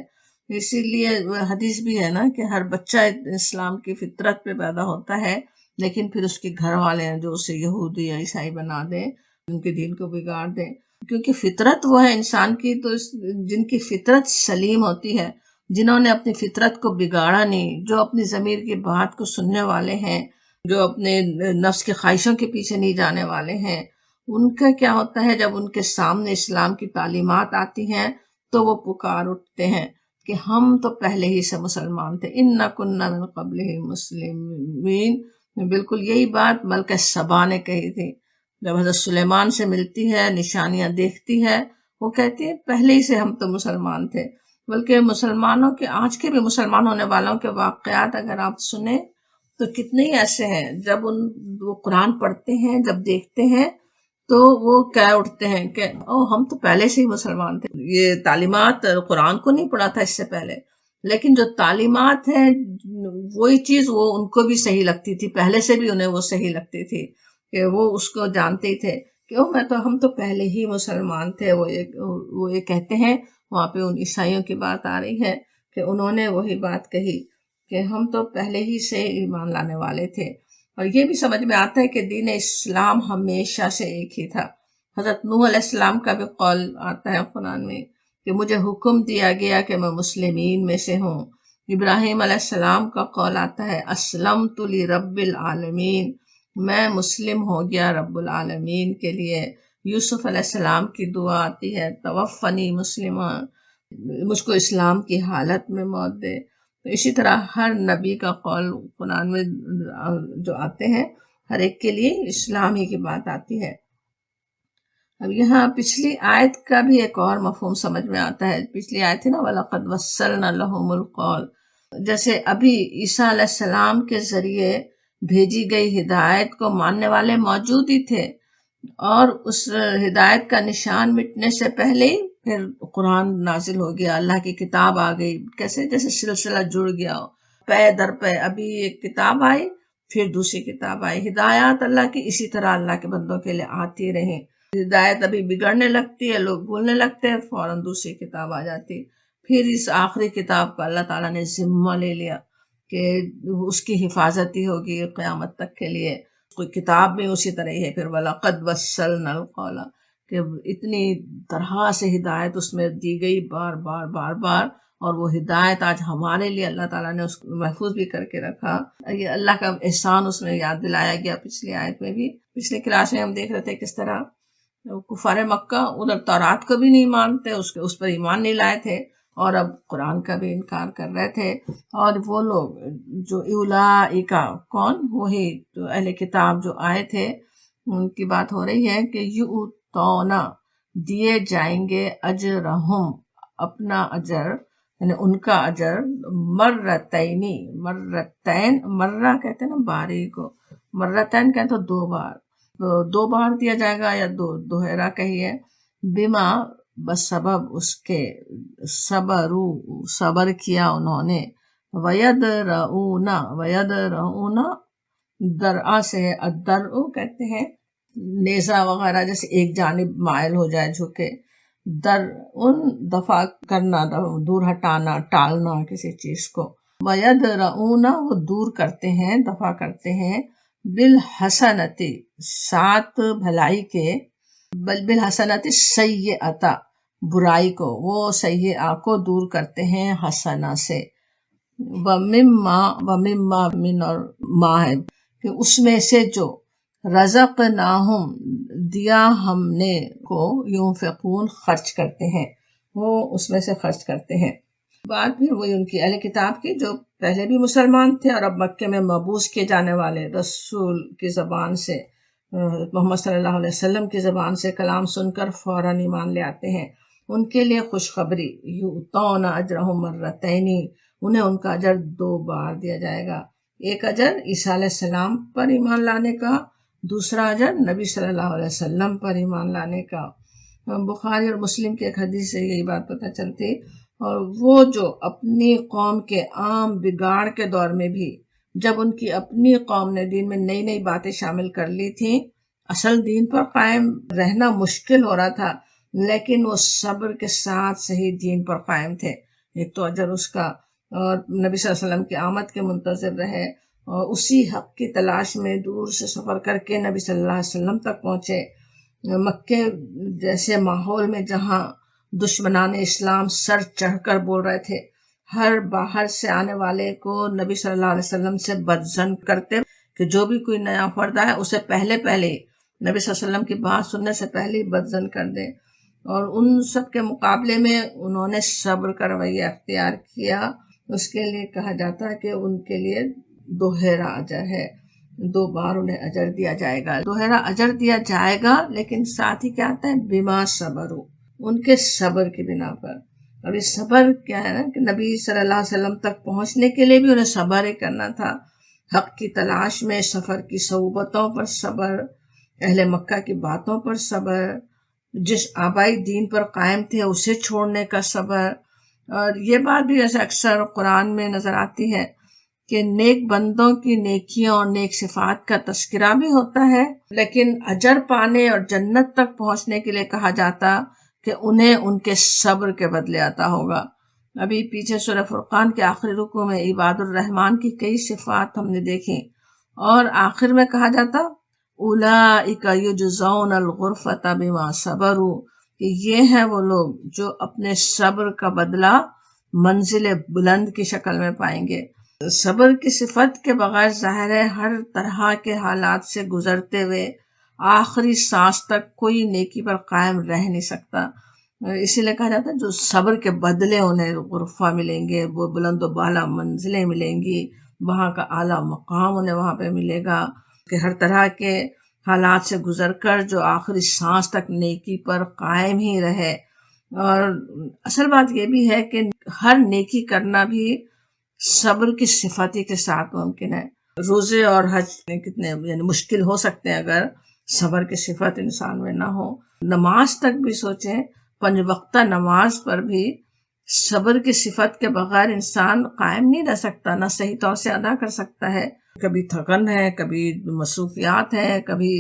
اسی لیے حدیث بھی ہے نا کہ ہر بچہ اسلام کی فطرت پہ پیدا ہوتا ہے، لیکن پھر اس کے گھر والے ہیں جو اسے یہودی یا عیسائی بنا دیں، ان کے دین کو بگاڑ دیں. کیونکہ فطرت وہ ہے انسان کی، تو جن کی فطرت سلیم ہوتی ہے، جنہوں نے اپنی فطرت کو بگاڑا نہیں، جو اپنی ضمیر کی بات کو سننے والے ہیں، جو اپنے نفس کی خواہشوں کے پیچھے نہیں جانے والے ہیں، ان کا کیا ہوتا ہے جب ان کے سامنے اسلام کی تعلیمات آتی ہیں تو وہ پکار اٹھتے ہیں کہ ہم تو پہلے ہی سے مسلمان تھے. انا کننا من قبل مسلمین، بالکل یہی بات ملکہ سبا نے کہی تھی جب حضرت سلیمان سے ملتی ہے، نشانیاں دیکھتی ہے، وہ کہتی ہے پہلے ہی سے ہم تو مسلمان تھے. بلکہ مسلمانوں کے، آج کے بھی مسلمان ہونے والوں کے واقعات اگر آپ سنیں تو کتنے ہی ایسے ہیں جب وہ قرآن پڑھتے ہیں، جب دیکھتے ہیں تو وہ کہہ اٹھتے ہیں کہ ہم تو پہلے سے ہی مسلمان تھے. یہ تعلیمات قرآن کو نہیں پڑھا تھا اس سے پہلے، لیکن جو تعلیمات ہیں وہی چیز وہ ان کو بھی صحیح لگتی تھی، پہلے سے بھی انہیں وہ صحیح لگتی تھی کہ وہ اس کو جانتے ہی تھے کہ ہم تو پہلے ہی مسلمان تھے. وہ یہ کہتے ہیں، وہاں پہ ان عیسائیوں کی بات آ رہی ہے کہ انہوں نے وہی بات کہی کہ ہم تو پہلے ہی سے ایمان لانے والے تھے. اور یہ بھی سمجھ میں آتا ہے کہ دین اسلام ہمیشہ سے ایک ہی تھا. حضرت نوح علیہ السلام کا بھی قول آتا ہے قرآن میں کہ مجھے حکم دیا گیا کہ میں مسلمین میں سے ہوں. ابراہیم علیہ السلام کا قول آتا ہے اسلمت لرب العالمین، میں مسلم ہو گیا رب العالمین کے لیے. یوسف علیہ السلام کی دعا آتی ہے توفنی مسلمہ، مجھ کو اسلام کی حالت میں موت دے. تو اسی طرح ہر نبی کا قول قرآن میں جو آتے ہیں ہر ایک کے لیے اسلام ہی کی بات آتی ہے. اب یہاں پچھلی آیت کا بھی ایک اور مفہوم سمجھ میں آتا ہے. پچھلی آیت تھی نا وَلَقَدْ وَصَّلْنَا لَهُمُ الْقَوْلَ، جیسے ابھی عیسیٰ علیہ السلام کے ذریعے بھیجی گئی ہدایت کو ماننے والے موجود ہی تھے، اور اس ہدایت کا نشان مٹنے سے پہلے ہی پھر قرآن نازل ہو گیا، اللہ کی کتاب آ گئی. کیسے جیسے سلسلہ جڑ گیا ہو، پے در پے، ابھی ایک کتاب آئی پھر دوسری کتاب آئی. ہدایات اللہ کی اسی طرح اللہ کے بندوں کے لیے آتی رہیں. ہدایت ابھی بگڑنے لگتی ہے، لوگ بھولنے لگتے ہیں، فوراً دوسری کتاب آ جاتی. پھر اس آخری کتاب کا اللہ تعالیٰ نے ذمہ لے لیا کہ اس کی حفاظت ہی ہوگی قیامت تک کے لیے. کوئی کتاب میں اسی طرح ہی ہے. پھر وَلَقَدْ وَصَّلْنَا الْقَوْلَ، کہ اتنی طرح سے ہدایت اس میں دی گئی بار بار بار بار، اور وہ ہدایت آج ہمارے لیے اللہ تعالیٰ نے اس کو محفوظ بھی کر کے رکھا. یہ اللہ کا احسان اس میں یاد دلایا گیا پچھلی آیت میں بھی. پچھلی کلاس میں ہم دیکھ رہے تھے کس طرح کفار مکہ ادھر تورات کو بھی نہیں مانتے، اس پر ایمان نہیں لائے تھے، اور اب قرآن کا بھی انکار کر رہے تھے. اور وہ لوگ جو اولئک، کون؟ وہی جو اہل کتاب جو آئے تھے، ان کی بات ہو رہی ہے کہ یؤتونا دیے جائیں گے اجرہم اپنا اجر یعنی ان کا اجر مرتین مرہ کہتے ہیں نا باری کو، مرتین کہتے ہیں تو 2 بار، تو 2 بار دیا جائے گا یا دوہرا کہیے، بما بسبب اس کے صبر کیا انہوں نے، ویدرؤون درآ سے ہے، الدرع کہتے ہیں نیزہ وغیرہ جیسے ایک جانب مائل ہو جائے جھکے، دفع کرنا، دور ہٹانا، ٹالنا کسی چیز کو، ویدرؤون وہ دور کرتے ہیں، دفع کرتے ہیں، بالحسنتی ساتھ بھلائی کے، بالحسنتی سیئۃ برائی کو، وہ سیئہ کو دور کرتے ہیں حسنہ سے، ومما من اور ما ہے کہ اس میں سے جو رزقناہم دیا ہم نے کو، ينفقون خرچ کرتے ہیں، وہ اس میں سے خرچ کرتے ہیں۔ بات پھر وہی ان کی اہل کتاب کی جو پہلے بھی مسلمان تھے اور اب مکے میں مبعوث کیے جانے والے رسول کی زبان سے، محمد صلی اللہ علیہ وسلم کی زبان سے کلام سن کر فوراً ایمان لے آتے ہیں، ان کے لیے خوشخبری، یؤتون اجرہم مرتین، انہیں ان کا اجر 2 بار دیا جائے گا، ایک اجر عیسیٰ علیہ السلام پر ایمان لانے کا، دوسرا اجر نبی صلی اللہ علیہ وسلم پر ایمان لانے کا۔ بخاری اور مسلم کی ایک حدیث سے یہی بات پتہ چلتی، اور وہ جو اپنی قوم کے عام بگاڑ کے دور میں بھی جب ان کی اپنی قوم نے دین میں نئی نئی باتیں شامل کر لی تھیں، اصل دین پر قائم رہنا مشکل ہو رہا تھا، لیکن وہ صبر کے ساتھ صحیح دین پر قائم تھے، ایک تو اجر اس کا، اور نبی صلی اللہ علیہ وسلم کی آمد کے منتظر رہے، اور اسی حق کی تلاش میں دور سے سفر کر کے نبی صلی اللہ علیہ وسلم تک پہنچے۔ مکے جیسے ماحول میں جہاں دشمنان اسلام سر چڑھ کر بول رہے تھے، ہر باہر سے آنے والے کو نبی صلی اللہ علیہ وسلم سے بدظن کرتے کہ جو بھی کوئی نیا فرد آئے اسے پہلے نبی صلی اللہ علیہ وسلم کی بات سننے سے پہلے ہی بدظن کر دے، اور ان سب کے مقابلے میں انہوں نے صبر کا رویہ اختیار کیا، اس کے لیے کہا جاتا ہے کہ ان کے لیے دوہرا اجر ہے، 2 بار انہیں اجر دیا جائے گا، دوہرا اجر دیا جائے گا، لیکن ساتھ ہی کیا آتا ہے بما صبروا، ان کے صبر کی بنا پر۔ اور یہ صبر کیا ہے نا کہ نبی صلی اللہ علیہ وسلم تک پہنچنے کے لیے بھی انہیں صبر ہی کرنا تھا، حق کی تلاش میں سفر کی صعوبتوں پر صبر، اہل مکہ کی باتوں پر صبر، جس آبائی دین پر قائم تھے اسے چھوڑنے کا صبر۔ اور یہ بات بھی جیسے اکثر قرآن میں نظر آتی ہے کہ نیک بندوں کی نیکیوں اور نیک صفات کا تذکرہ بھی ہوتا ہے، لیکن اجر پانے اور جنت تک پہنچنے کے لیے کہا جاتا کہ انہیں ان کے صبر کے بدلے عطا ہوگا۔ ابھی پیچھے سورہ فرقان کے آخری رکوع میں عباد الرحمن کی کئی صفات ہم نے دیکھی، اور آخر میں کہا جاتا اولئک یجزون الغرفۃ بما صبروا، کہ یہ ہیں وہ لوگ جو اپنے صبر کا بدلہ منزل بلند کی شکل میں پائیں گے۔ صبر کی صفت کے بغیر ظاہر ہے ہر طرح کے حالات سے گزرتے ہوئے آخری سانس تک کوئی نیکی پر قائم رہ نہیں سکتا، اسی لیے کہا جاتا ہے جو صبر کے بدلے انہیں غرفہ ملیں گے، وہ بلند و بالا منزلیں ملیں گی، وہاں کا اعلیٰ مقام انہیں وہاں پہ ملے گا، کہ ہر طرح کے حالات سے گزر کر جو آخری سانس تک نیکی پر قائم ہی رہے۔ اور اصل بات یہ بھی ہے کہ ہر نیکی کرنا بھی صبر کی صفت ہی کے ساتھ ممکن ہے۔ روزے اور حج کتنے یعنی مشکل ہو سکتے ہیں اگر صبر کی صفت انسان میں نہ ہو۔ نماز تک بھی سوچیں، 5 وقتہ نماز پر بھی صبر کی صفت کے بغیر انسان قائم نہیں رہ سکتا، نہ صحیح طور سے ادا کر سکتا ہے، کبھی تھکن ہے، کبھی مصروفیات ہے، کبھی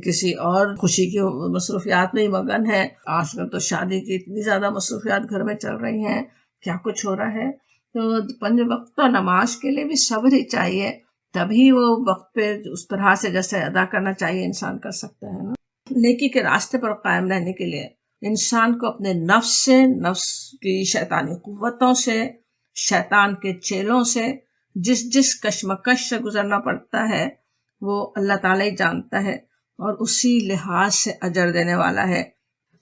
کسی اور خوشی کی مصروفیات میں ہی مگن ہے۔ آج کل تو شادی کی اتنی زیادہ مصروفیات گھر میں چل رہی ہیں، کیا کچھ ہو رہا ہے، تو 5 وقتہ نماز کے لیے بھی صبر ہی چاہیے، تبھی وہ وقت پہ اس طرح سے جیسے ادا کرنا چاہیے انسان کر سکتا ہے نا۔ نیکی کے راستے پر قائم رہنے کے لیے انسان کو اپنے نفس سے، نفس کی شیطانی قوتوں سے، شیطان کے چیلوں سے جس کشمکش سے گزرنا پڑتا ہے وہ اللہ تعالیٰ ہی جانتا ہے، اور اسی لحاظ سے اجر دینے والا ہے۔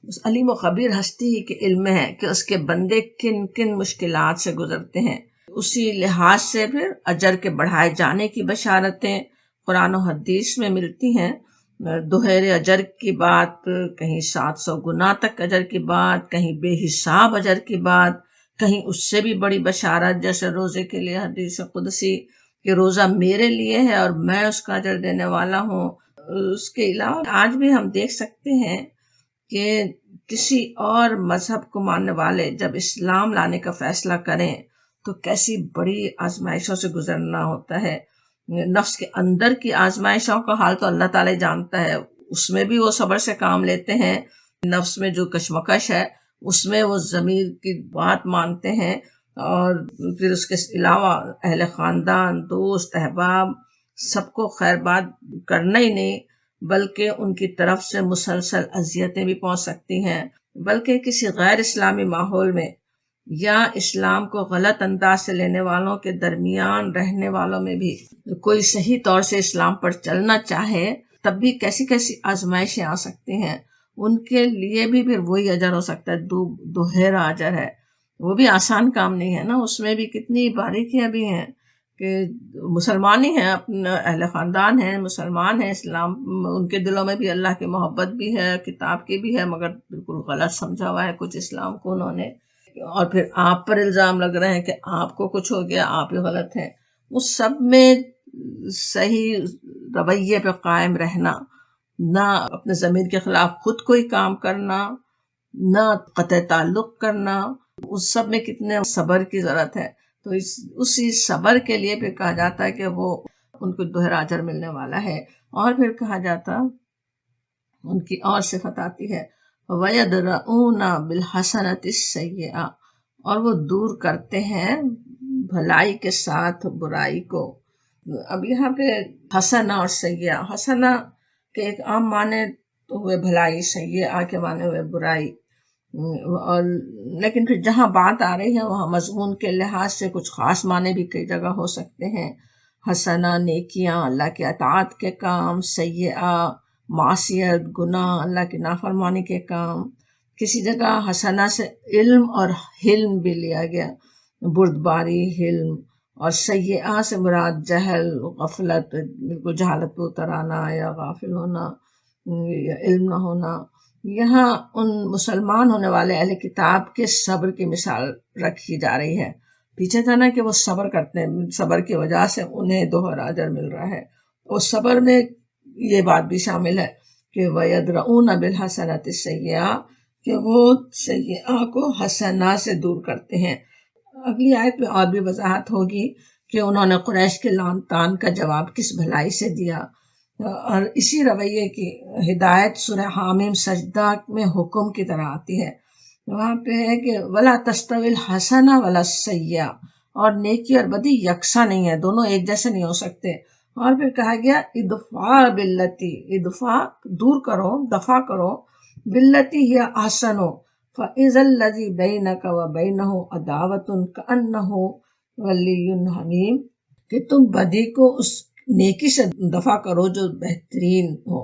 اس علیم و خبیر ہستی ہی کے علم میں ہے کہ اس کے بندے کن کن مشکلات سے گزرتے ہیں، اسی لحاظ سے پھر اجر کے بڑھائے جانے کی بشارتیں قرآن و حدیث میں ملتی ہیں۔ دوہرے اجر کی بات، کہیں 700 گنا تک اجر کی بات، کہیں بے حساب اجر کی بات، کہیں اس سے بھی بڑی بشارت، جیسے روزے کے لیے حدیث قدسی کہ روزہ میرے لیے ہے اور میں اس کا اجر دینے والا ہوں۔ اس کے علاوہ آج بھی ہم دیکھ سکتے ہیں کہ کسی اور مذہب کو ماننے والے جب اسلام لانے کا فیصلہ کریں تو کیسی بڑی آزمائشوں سے گزرنا ہوتا ہے۔ نفس کے اندر کی آزمائشوں کا حال تو اللہ تعالی جانتا ہے، اس میں بھی وہ صبر سے کام لیتے ہیں۔ نفس میں جو کشمکش ہے اس میں وہ ضمیر کی بات مانتے ہیں، اور پھر اس کے علاوہ اہل خاندان، دوست، احباب سب کو خیر بات کرنا ہی نہیں، بلکہ ان کی طرف سے مسلسل اذیتیں بھی پہنچ سکتی ہیں۔ بلکہ کسی غیر اسلامی ماحول میں یا اسلام کو غلط انداز سے لینے والوں کے درمیان رہنے والوں میں بھی کوئی صحیح طور سے اسلام پر چلنا چاہے تب بھی کیسی کیسی آزمائشیں آ سکتی ہیں۔ ان کے لیے بھی پھر وہی اجر ہو سکتا ہے، دوہرا اجر ہے۔ وہ بھی آسان کام نہیں ہے نا، اس میں بھی کتنی باریکیاں بھی ہیں کہ مسلمان ہی ہیں، اپنا اہل خاندان ہیں، مسلمان ہیں، اسلام ان کے دلوں میں بھی اللہ کی محبت بھی ہے، کتاب کی بھی ہے، مگر بالکل غلط سمجھا ہوا ہے کچھ اسلام کو انہوں نے، اور پھر آپ پر الزام لگ رہے ہیں کہ آپ کو کچھ ہو گیا، آپ ہی غلط ہیں۔ اس سب میں صحیح رویے پہ قائم رہنا، نہ اپنے ضمیر کے خلاف خود کوئی کام کرنا، نہ قطع تعلق کرنا، اس سب میں کتنے صبر کی ضرورت ہے۔ تو اسی صبر کے لیے پھر کہا جاتا ہے کہ وہ ان کو دوہرا اجر ملنے والا ہے۔ اور پھر کہا جاتا ان کی اور صفت آتی ہے وَيَدْرَؤُونَ بِالْحَسَنَةِ السَّيِّئَةَ، اور وہ دور کرتے ہیں بھلائی کے ساتھ برائی کو۔ اب یہاں پہ حسنہ اور سیئہ، حسنہ کے ایک عام معنی تو ہوئے بھلائی، سیئہ کے معنی ہوئے برائی، اور لیکن پھر جہاں بات آ رہی ہے وہاں مضمون کے لحاظ سے کچھ خاص معنی بھی کئی جگہ ہو سکتے ہیں۔ حسنہ نیکیاں، اللہ کے اطاعت کے کام، سیئہ معصیت، گناہ، اللہ کی نافرمانی کے کام۔ کسی جگہ حسنہ سے علم اور حلم بھی لیا گیا، بردباری، حلم، اور سیئہ سے مراد جہل، غفلت، بالکل جہالت پہ اتر آنا یا غافل ہونا یا علم نہ ہونا۔ یہاں ان مسلمان ہونے والے اہل کتاب کے صبر کی مثال رکھی جا رہی ہے۔ پیچھے تھا نا کہ وہ صبر کرتے ہیں، صبر کی وجہ سے انہیں دوہرا اجر مل رہا ہے۔ اور صبر میں یہ بات بھی شامل ہے کہ وَيَدْرَؤُونَ بِالْحَسَنَةِ السَّيِّئَةَ، کہ وہ سیئہ کو حسنہ سے دور کرتے ہیں۔ اگلی آیت میں اور بھی وضاحت ہوگی کہ انہوں نے قریش کے لعن طعن کا جواب کس بھلائی سے دیا، اور اسی رویے کی ہدایت سورہ حامیم سجدہ میں حکم کی طرح آتی ہے۔ وہاں پہ ہے کہ وَلَا تَسْتَوِي الْحَسَنَةُ وَلَا السَّيِّئَةُ، اور نیکی اور بدی یکساں نہیں ہے، دونوں ایک جیسے نہیں ہو سکتے۔ اور پھر کہا گیا ادفع باللتی، ادفع دور کرو، دفع کرو، باللتی ہی احسن، فَإِذَا الَّذِي بَيْنَكَ وَبَيْنَهُ عَدَاوَةٌ كَأَنَّهُ وَلِيٌّ حَمِيمٌ، کہ تم بدی کو اس نیکی سے دفع کرو جو بہترین ہو۔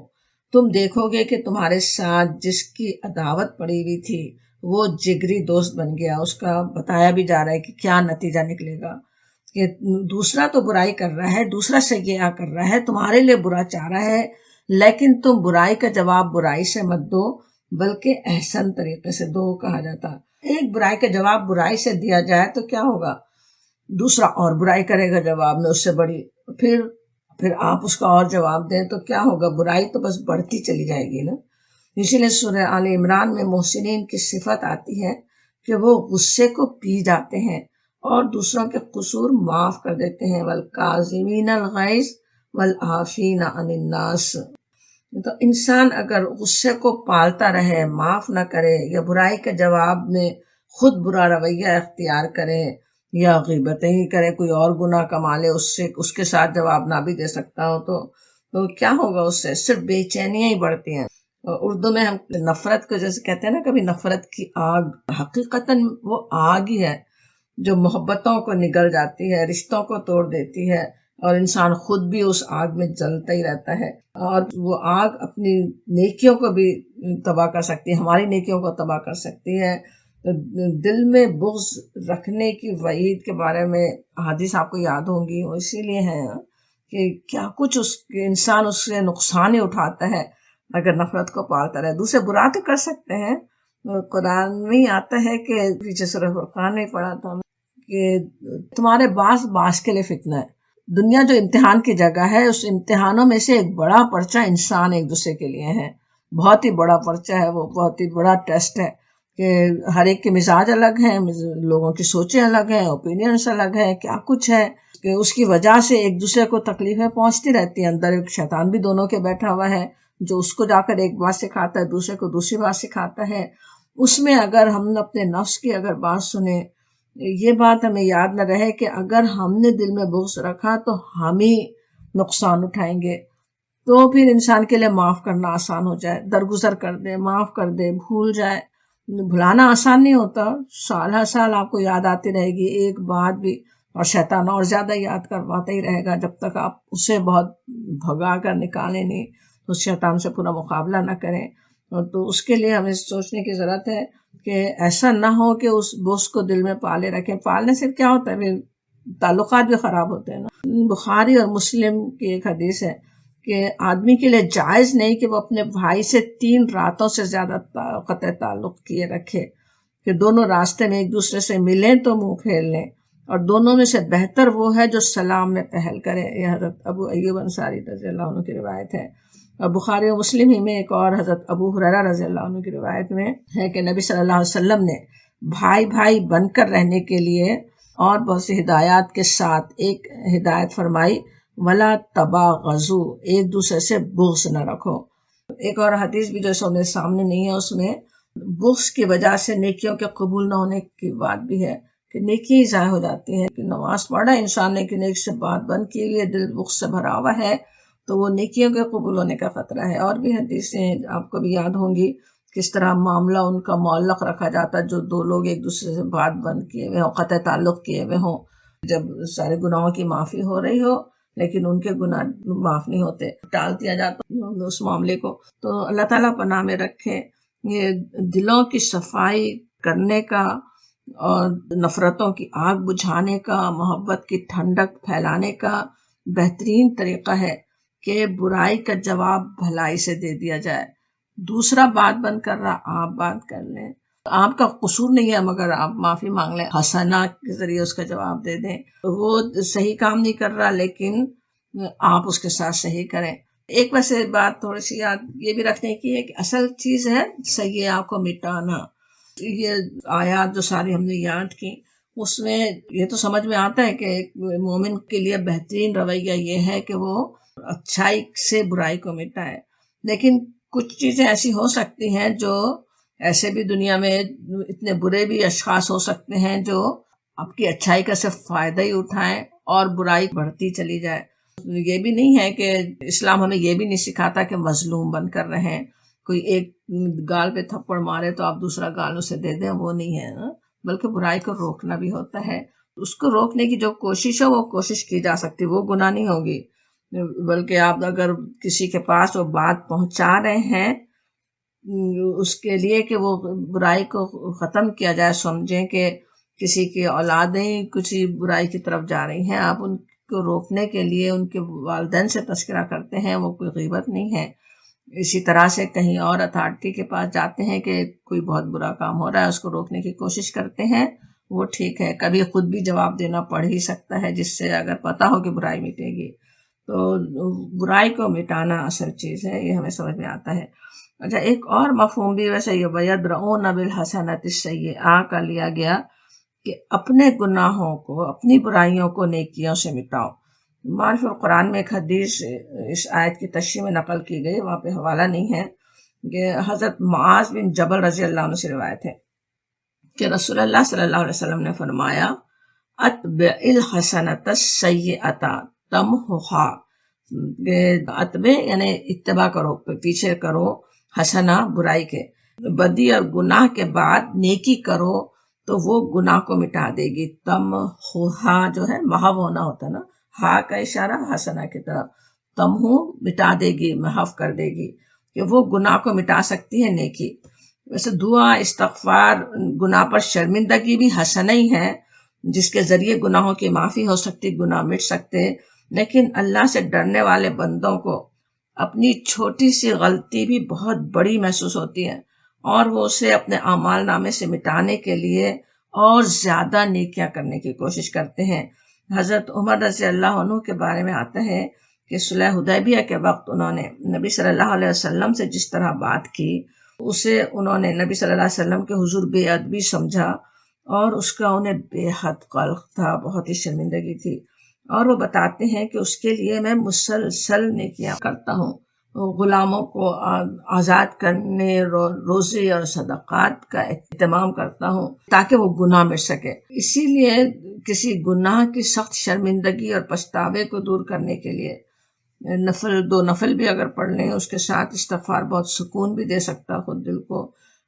تم دیکھو گے کہ تمہارے ساتھ جس کی عداوت پڑی ہوئی تھی وہ جگری دوست بن گیا۔ اس کا بتایا بھی جا رہا ہے کہ کیا نتیجہ نکلے گا، کہ دوسرا تو برائی کر رہا ہے، دوسرا سیئہ کر رہا ہے، تمہارے لیے برا چاہ رہا ہے، لیکن تم برائی کا جواب برائی سے مت دو بلکہ احسن طریقے سے دو۔ کہا جاتا ایک برائی کا جواب برائی سے دیا جائے تو کیا ہوگا، دوسرا اور برائی کرے گا جواب میں اس سے بڑی، پھر آپ اس کا اور جواب دیں تو کیا ہوگا، برائی تو بس بڑھتی چلی جائے گی نا۔ اسی لیے سورہ آل عمران میں محسنین کی صفت آتی ہے کہ وہ غصے کو پی جاتے ہیں اور دوسروں کے قصور معاف کر دیتے ہیں، والکاظمین الغیظ والعافین عن الناس۔ تو انسان اگر غصے کو پالتا رہے، معاف نہ کرے، یا برائی کے جواب میں خود برا رویہ اختیار کرے، یا غیبتیں ہی کرے، کوئی اور گناہ کما لے، اس کے ساتھ جواب نہ بھی دے سکتا ہو تو کیا ہوگا، اس سے صرف بے چینیاں ہی بڑھتی ہیں۔ اردو میں ہم نفرت کو جیسے کہتے ہیں نا، کبھی نفرت کی آگ، حقیقتاً وہ آگ ہی ہے جو محبتوں کو نگل جاتی ہے، رشتوں کو توڑ دیتی ہے، اور انسان خود بھی اس آگ میں جلتا ہی رہتا ہے، اور وہ آگ اپنی نیکیوں کو بھی تباہ کر سکتی ہے، ہماری نیکیوں کو تباہ کر سکتی ہے۔ دل میں بغض رکھنے کی وعید کے بارے میں حدیث آپ کو یاد ہوں گی، وہ اسی لیے ہے کہ کیا کچھ انسان اس سے نقصان ہی اٹھاتا ہے اگر نفرت کو پالتا رہے. دوسرے برا تو کر سکتے ہیں، قرآن میں آتا ہے کہ پیچھے سورہ فرقان نہیں پڑھا تھا کہ تمہارے باس کے لیے فتنہ ہے. دنیا جو امتحان کی جگہ ہے، اس امتحانوں میں سے ایک بڑا پرچہ انسان ایک دوسرے کے لیے ہے، بہت ہی بڑا پرچہ ہے، وہ بہت ہی بڑا ٹیسٹ ہے کہ ہر ایک کے مزاج الگ ہیں، لوگوں کی سوچیں الگ ہیں، اوپینینس الگ ہیں، کیا کچھ ہے کہ اس کی وجہ سے ایک دوسرے کو تکلیفیں پہنچتی رہتی ہیں. اندر ایک شیطان بھی دونوں کے بیٹھا ہوا ہے جو اس کو جا کر ایک بات سکھاتا ہے، دوسرے کو دوسری بات سکھاتا ہے. اس میں اگر ہم اپنے نفس کی اگر بات سنیں، یہ بات ہمیں یاد نہ رہے کہ اگر ہم نے دل میں بغض رکھا تو ہم ہی نقصان اٹھائیں گے. تو پھر انسان کے لیے معاف کرنا آسان ہو جائے، درگزر کر دے، معاف کر دے، بھول جائے. بھلانا آسان نہیں ہوتا، سال ہر سال آپ کو یاد آتی رہے گی ایک بات بھی، اور شیطان اور زیادہ یاد کرواتا ہی رہے گا جب تک آپ اسے بہت بھگا کر نکالیں نہیں، اس شیطان سے پورا مقابلہ نہ کریں. تو اس کے لیے ہمیں سوچنے کی ضرورت ہے کہ ایسا نہ ہو کہ اس بغض کو دل میں پالے رکھیں. پالنے سے کیا ہوتا ہے، پھر تعلقات بھی خراب ہوتے ہیں نا. بخاری اور مسلم کی ایک حدیث ہے کہ آدمی کے لیے جائز نہیں کہ وہ اپنے بھائی سے 3 راتوں سے زیادہ قطع تعلق کیے رکھے، کہ دونوں راستے میں ایک دوسرے سے ملیں تو منہ پھیر لیں، اور دونوں میں سے بہتر وہ ہے جو سلام میں پہل کرے. یہ حضرت ابو ایوب انصاری رضی اللہ عنہ کی روایت ہے. اور بخاری و مسلم ہی میں ایک اور حضرت ابو ہریرہ رضی اللہ عنہ کی روایت میں ہے کہ نبی صلی اللہ علیہ وسلم نے بھائی بھائی بن کر رہنے کے لیے اور بہت سی ہدایات کے ساتھ ایک ہدایت فرمائی، ولا تباغضوا، ایک دوسرے سے بغض نہ رکھو. ایک اور حدیث بھی جو میرے سامنے نہیں ہے، اس میں بغض کی وجہ سے نیکیوں کے قبول نہ ہونے کی بات بھی ہے کہ نیکی ضائع ہو جاتی ہے. کہ نماز پڑھا انسان نے کہ نیک سے بات بند کی ہوئی ہے، دل بغض سے بھرا ہوا ہے، تو وہ نیکیوں کے قبول ہونے کا خطرہ ہے. اور بھی حدیثیں آپ کو بھی یاد ہوں گی کس طرح معاملہ ان کا معلق رکھا جاتا جو 2 لوگ ایک دوسرے سے بات بند کیے ہوئے ہوں، قطع تعلق کیے ہوئے ہوں، جب سارے گناہوں کی معافی ہو رہی ہو لیکن ان کے گناہ معاف نہیں ہوتے، ٹال دیا جاتا اس معاملے کو. تو اللہ تعالیٰ پناہ میں رکھے. یہ دلوں کی صفائی کرنے کا اور نفرتوں کی آگ بجھانے کا، محبت کی ٹھنڈک پھیلانے کا بہترین طریقہ ہے کہ برائی کا جواب بھلائی سے دے دیا جائے. دوسرا بات بند کر رہا، آپ بات کر لیں، آپ کا قصور نہیں ہے مگر آپ معافی مانگ لیں، حسنہ کے ذریعے اس کا جواب دے دیں. وہ صحیح کام نہیں کر رہا لیکن آپ اس کے ساتھ صحیح کریں. ایک ویسے بات تھوڑی سی یاد یہ بھی رکھنے کی ہے کہ اصل چیز ہے سیئات کو مٹانا. یہ آیات جو ساری ہم نے یاد کی، اس میں یہ تو سمجھ میں آتا ہے کہ ایک مومن کے لیے بہترین رویہ یہ ہے کہ وہ اچھائی سے برائی کو مٹائے. لیکن کچھ چیزیں ایسی ہو سکتی ہیں جو ایسے بھی دنیا میں اتنے برے بھی اشخاص ہو سکتے ہیں جو آپ کی اچھائی کا صرف فائدہ ہی اٹھائیں اور برائی بڑھتی چلی جائے. یہ بھی نہیں ہے کہ اسلام ہمیں یہ بھی نہیں سکھاتا کہ مظلوم بن کر رہیں، کوئی ایک گال پہ تھپڑ مارے تو آپ دوسرا گال اسے دے دیں، وہ نہیں ہے نا. بلکہ برائی کو روکنا بھی ہوتا ہے. اس کو روکنے کی جو کوشش ہے وہ کوشش کی جا سکتی، وہ گناہ نہیں ہوگی. بلکہ آپ اگر کسی کے پاس وہ بات پہنچا رہے ہیں اس کے لیے کہ وہ برائی کو ختم کیا جائے، سمجھیں کہ کسی کی اولادیں کچھ برائی کی طرف جا رہی ہیں، آپ ان کو روکنے کے لیے ان کے والدین سے تذکرہ کرتے ہیں، وہ کوئی غیبت نہیں ہے. اسی طرح سے کہیں اور اتھارٹی کے پاس جاتے ہیں کہ کوئی بہت برا کام ہو رہا ہے، اس کو روکنے کی کوشش کرتے ہیں، وہ ٹھیک ہے. کبھی خود بھی جواب دینا پڑ ہی سکتا ہے جس سے اگر پتہ ہو کہ برائی مٹے گی. تو برائی کو مٹانا اصل چیز ہے، یہ ہمیں سمجھ میں آتا ہے. اچھا، ایک اور مفہوم بھی ویسے یہ وَيَدْرَؤُونَ بِالْحَسَنَةِ السَّيِّئَةَ کا لیا گیا کہ اپنے گناہوں کو، اپنی برائیوں کو نیکیوں سے مٹاؤ. معرف القرآن میں ایک حدیث اس آیت کی تشریح میں نقل کی گئی، وہاں پہ حوالہ نہیں ہے، کہ حضرت معاذ بن جبل رضی اللہ عنہ سے روایت ہے کہ رسول اللہ صلی اللہ علیہ وسلم نے فرمایا اتبع الحسنۃ السیئۃ تمحھا، اتبع یعنی اتباع کرو، پیچھے کرو، حسنہ برائی کے، بدی اور گناہ کے بعد نیکی کرو تو وہ گناہ کو مٹا دے گی. تمحھا جو ہے محو ہونا ہوتا ہے نا، ہا کا اشارہ حسنہ کی طرف، تمہو مٹا دے گی، محو کر دے گی، کہ وہ گناہ کو مٹا سکتی ہے نیکی. ویسے دعا، استغفار، گناہ پر شرمندگی بھی حسنہ ہی ہے جس کے ذریعے گناہوں کی معافی ہو سکتی، گناہ مٹ سکتے. لیکن اللہ سے ڈرنے والے بندوں کو اپنی چھوٹی سی غلطی بھی بہت بڑی محسوس ہوتی ہے، اور وہ اسے اپنے اعمال نامے سے مٹانے کے لیے اور زیادہ نیکیاں کرنے کی کوشش کرتے ہیں۔ حضرت عمر رضی اللہ عنہ کے بارے میں آتا ہے کہ صلح حدیبیہ کے وقت انہوں نے نبی صلی اللہ علیہ وسلم سے جس طرح بات کی، اسے انہوں نے نبی صلی اللہ علیہ وسلم کے حضور بے ادبی سمجھا، اور اس کا انہیں بے حد قلق تھا، بہت ہی شرمندگی تھی۔ اور وہ بتاتے ہیں کہ اس کے لیے میں مسلسل نیکیاں کرتا ہوں، غلاموں کو آزاد کرنے، روزے اور صدقات کا اہتمام کرتا ہوں تاکہ وہ گناہ مٹ سکے۔ اسی لیے کسی گناہ کی سخت شرمندگی اور پچھتاوے کو دور کرنے کے لیے دو نفل بھی اگر پڑھ لیں، اس کے ساتھ استغفار بہت سکون بھی دے سکتا خود دل کو۔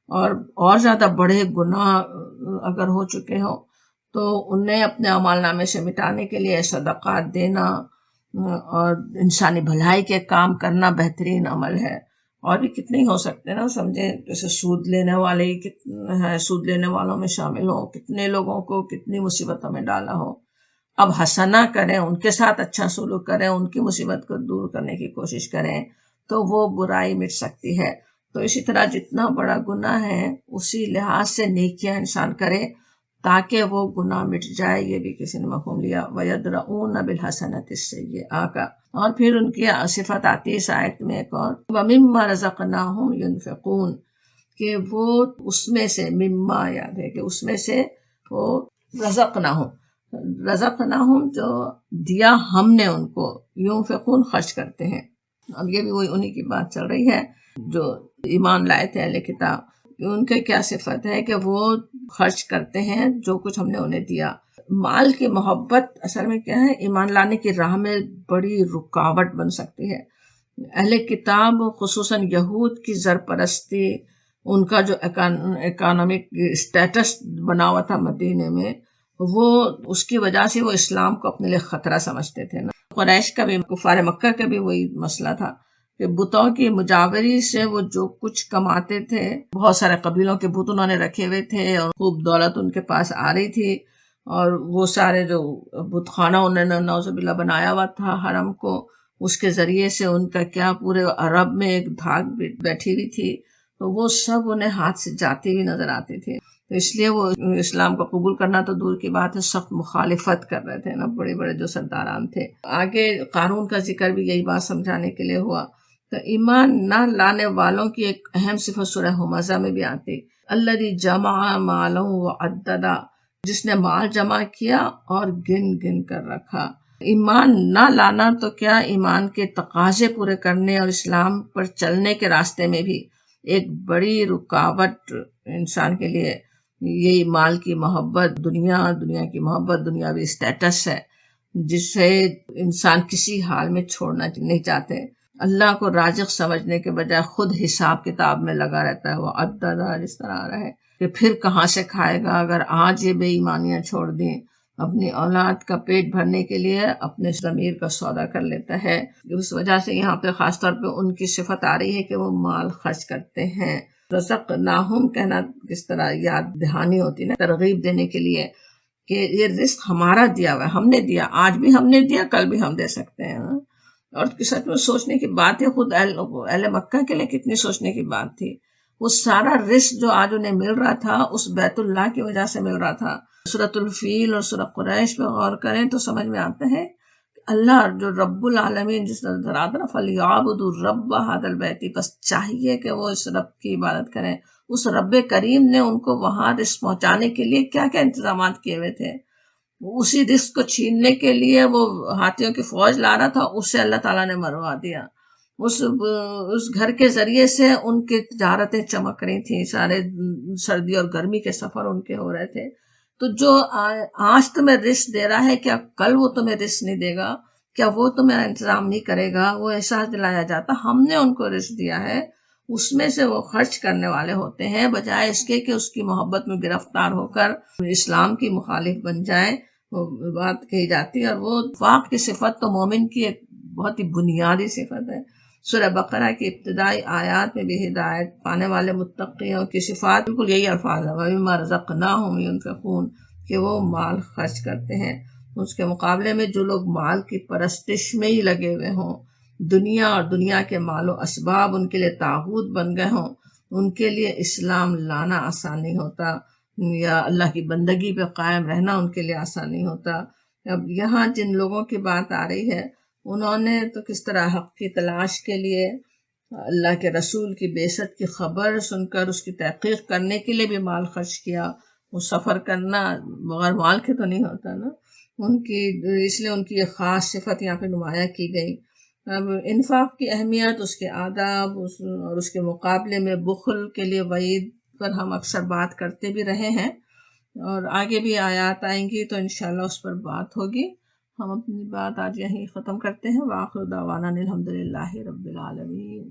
اور زیادہ بڑے گناہ اگر ہو چکے ہوں تو انہیں اپنے اعمال نامے سے مٹانے کے لیے صدقات دینا اور انسانی بھلائی کے کام کرنا بہترین عمل ہے۔ اور بھی کتنے ہی ہو سکتے ہیں نا، سمجھیں جیسے سود لینے والے ہیں، سود لینے والوں میں شامل ہوں، کتنے لوگوں کو کتنی مصیبتوں میں ڈالا ہو، اب حسنہ کریں، ان کے ساتھ اچھا سلوک کریں، ان کی مصیبت کو دور کرنے کی کوشش کریں تو وہ برائی مٹ سکتی ہے۔ تو اسی طرح جتنا بڑا گناہ ہے اسی لحاظ سے نیکیاں انسان کرے تاکہ وہ گناہ مٹ جائے۔ یہ بھی کسی نے مفہوم لیا، وَيَدْرَؤُونَ بِالْحَسَنَةِ السَّيِّئَةَ کا۔ اور پھر ان کی صفت آتی ہے اس آیت میں ایک اور، وَمِمَّا رَزَقْنَاهُمْ يُنْفِقُونَ، کہ وہ اس میں سے، مما یاد ہے کہ اس میں سے وہ رزقناہم جو دیا ہم نے ان کو، ينفقون خرچ کرتے ہیں۔ اب یہ بھی وہی انہی کی بات چل رہی ہے جو ایمان لائے تھے اہل کتاب، ان کے کیا صفت ہے کہ وہ خرچ کرتے ہیں جو کچھ ہم نے انہیں دیا۔ مال کی محبت اصل میں کیا ہے، ایمان لانے کی راہ میں بڑی رکاوٹ بن سکتی ہے۔ اہل کتاب خصوصاً یہود کی زرپرستی، ان کا جو اکانومک اسٹیٹس بنا ہوا تھا مدینے میں، وہ اس کی وجہ سے وہ اسلام کو اپنے لیے خطرہ سمجھتے تھے نا۔ قریش کا بھی، کفار مکہ کا بھی وہی مسئلہ تھا کہ بتوں کی مجاوری سے وہ جو کچھ کماتے تھے، بہت سارے قبیلوں کے بت انہوں نے رکھے ہوئے تھے اور خوب دولت ان کے پاس آ رہی تھی، اور وہ سارے جو بت خانہ انہوں نے نعوذ باللہ بنایا ہوا تھا حرم کو، اس کے ذریعے سے ان کا کیا پورے عرب میں ایک دھاک بیٹھی ہوئی تھی، تو وہ سب انہیں ہاتھ سے جاتی ہوئی نظر آتی تھی۔ تو اس لیے وہ اسلام کو قبول کرنا تو دور کی بات ہے، سخت مخالفت کر رہے تھے نا بڑے بڑے جو سرداران تھے۔ آگے قارون کا ذکر بھی یہی بات سمجھانے کے لیے ہوا۔ تو ایمان نہ لانے والوں کی ایک اہم صفت سورہ ہمزہ میں بھی آتی، الذی جمع مالا وعددا، جس نے مال جمع کیا اور گن گن کر رکھا۔ ایمان نہ لانا تو کیا، ایمان کے تقاضے پورے کرنے اور اسلام پر چلنے کے راستے میں بھی ایک بڑی رکاوٹ انسان کے لیے یہی مال کی محبت، دنیا کی محبت، دنیاوی اسٹیٹس ہے جسے انسان کسی حال میں چھوڑنا نہیں چاہتے۔ اللہ کو رازق سمجھنے کے بجائے خود حساب کتاب میں لگا رہتا ہے، وہ عددا جس طرح آ رہا ہے کہ پھر کہاں سے کھائے گا اگر آج یہ بے ایمانیاں چھوڑ دیں۔ اپنی اولاد کا پیٹ بھرنے کے لیے اپنے ضمیر کا سودا کر لیتا ہے۔ اس وجہ سے یہاں پہ خاص طور پہ ان کی صفت آ رہی ہے کہ وہ مال خرچ کرتے ہیں۔ رزقناہم کہنا کس طرح یاد دہانی ہوتی نا، ترغیب دینے کے لیے کہ یہ رزق ہمارا دیا ہوا ہے، ہم نے دیا، آج بھی ہم نے دیا، کل بھی ہم دے سکتے ہیں۔ اور سچ میں سوچنے کی بات ہے، خود اہل مکہ کے لیے کتنی سوچنے کی بات تھی۔ وہ سارا رزق جو آج انہیں مل رہا تھا اس بیت اللہ کی وجہ سے مل رہا تھا۔ سورۃ الفیل اور سورۃ قریش پہ غور کریں تو سمجھ میں آتا ہے اللہ جو رب العالمین جس نے ذرا فَلْيَعْبُدُوا رَبَّ هَذَا الْبَيْتِ، بس چاہیے کہ وہ اس رب کی عبادت کریں۔ اس رب کریم نے ان کو وہاں رزق پہنچانے کے لیے کیا کیا انتظامات کیے ہوئے تھے۔ اسی رزق کو چھیننے کے لیے وہ ہاتھیوں کی فوج لا رہا تھا، اس سے اللہ تعالیٰ نے مروا دیا۔ اس گھر کے ذریعے سے ان کی تجارتیں چمک رہی تھیں، سارے سردی اور گرمی کے سفر ان کے ہو رہے تھے۔ تو جو آج تمہیں رزق دے رہا ہے، کیا کل وہ تمہیں رزق نہیں دے گا؟ کیا وہ تمہیں انتظام نہیں کرے گا؟ وہ احساس دلایا جاتا ہم نے ان کو رزق دیا ہے، اس میں سے وہ خرچ کرنے والے ہوتے ہیں، بجائے اس کے کہ اس کی محبت میں گرفتار ہو کر اسلام کی مخالف بن جائے۔ وہ بات کہی جاتی ہے، اور وہ وفاق کی صفت تو مومن کی ایک بہت ہی بنیادی صفت ہے۔ سورہ بقرہ کی ابتدائی آیات میں بھی ہدایت پانے والے متقیوں کی صفات بالکل یہی الفاظ ہے، وَمِمَّا رَزَقْنَاهُمْ يُنْفِقُونَ، کہ وہ مال خرچ کرتے ہیں۔ اس کے مقابلے میں جو لوگ مال کی پرستش میں ہی لگے ہوئے ہوں، دنیا اور دنیا کے مال و اسباب ان کے لیے طاغوت بن گئے ہوں، ان کے لیے اسلام لانا آسان نہیں ہوتا، یا اللہ کی بندگی پہ قائم رہنا ان کے لیے آسان نہیں ہوتا۔ اب یہاں جن لوگوں کی بات آ رہی ہے، انہوں نے تو کس طرح حق کی تلاش کے لیے اللہ کے رسول کی بعثت کی خبر سن کر اس کی تحقیق کرنے کے لیے بھی مال خرچ کیا۔ وہ سفر کرنا بغیر مال کے تو نہیں ہوتا نا، اس لیے ان کی یہ خاص صفت یہاں پہ نمایاں کی گئی۔ اب انفاق کی اہمیت، اس کے آداب اور اس کے مقابلے میں بخل کے لیے وعید پر ہم اکثر بات کرتے بھی رہے ہیں، اور آگے بھی آیات آئیں گی تو انشاءاللہ اس پر بات ہوگی۔ ہم اپنی بات آج یہیں ختم کرتے ہیں۔ وآخر دعوانا الحمدللہ رب العالمین۔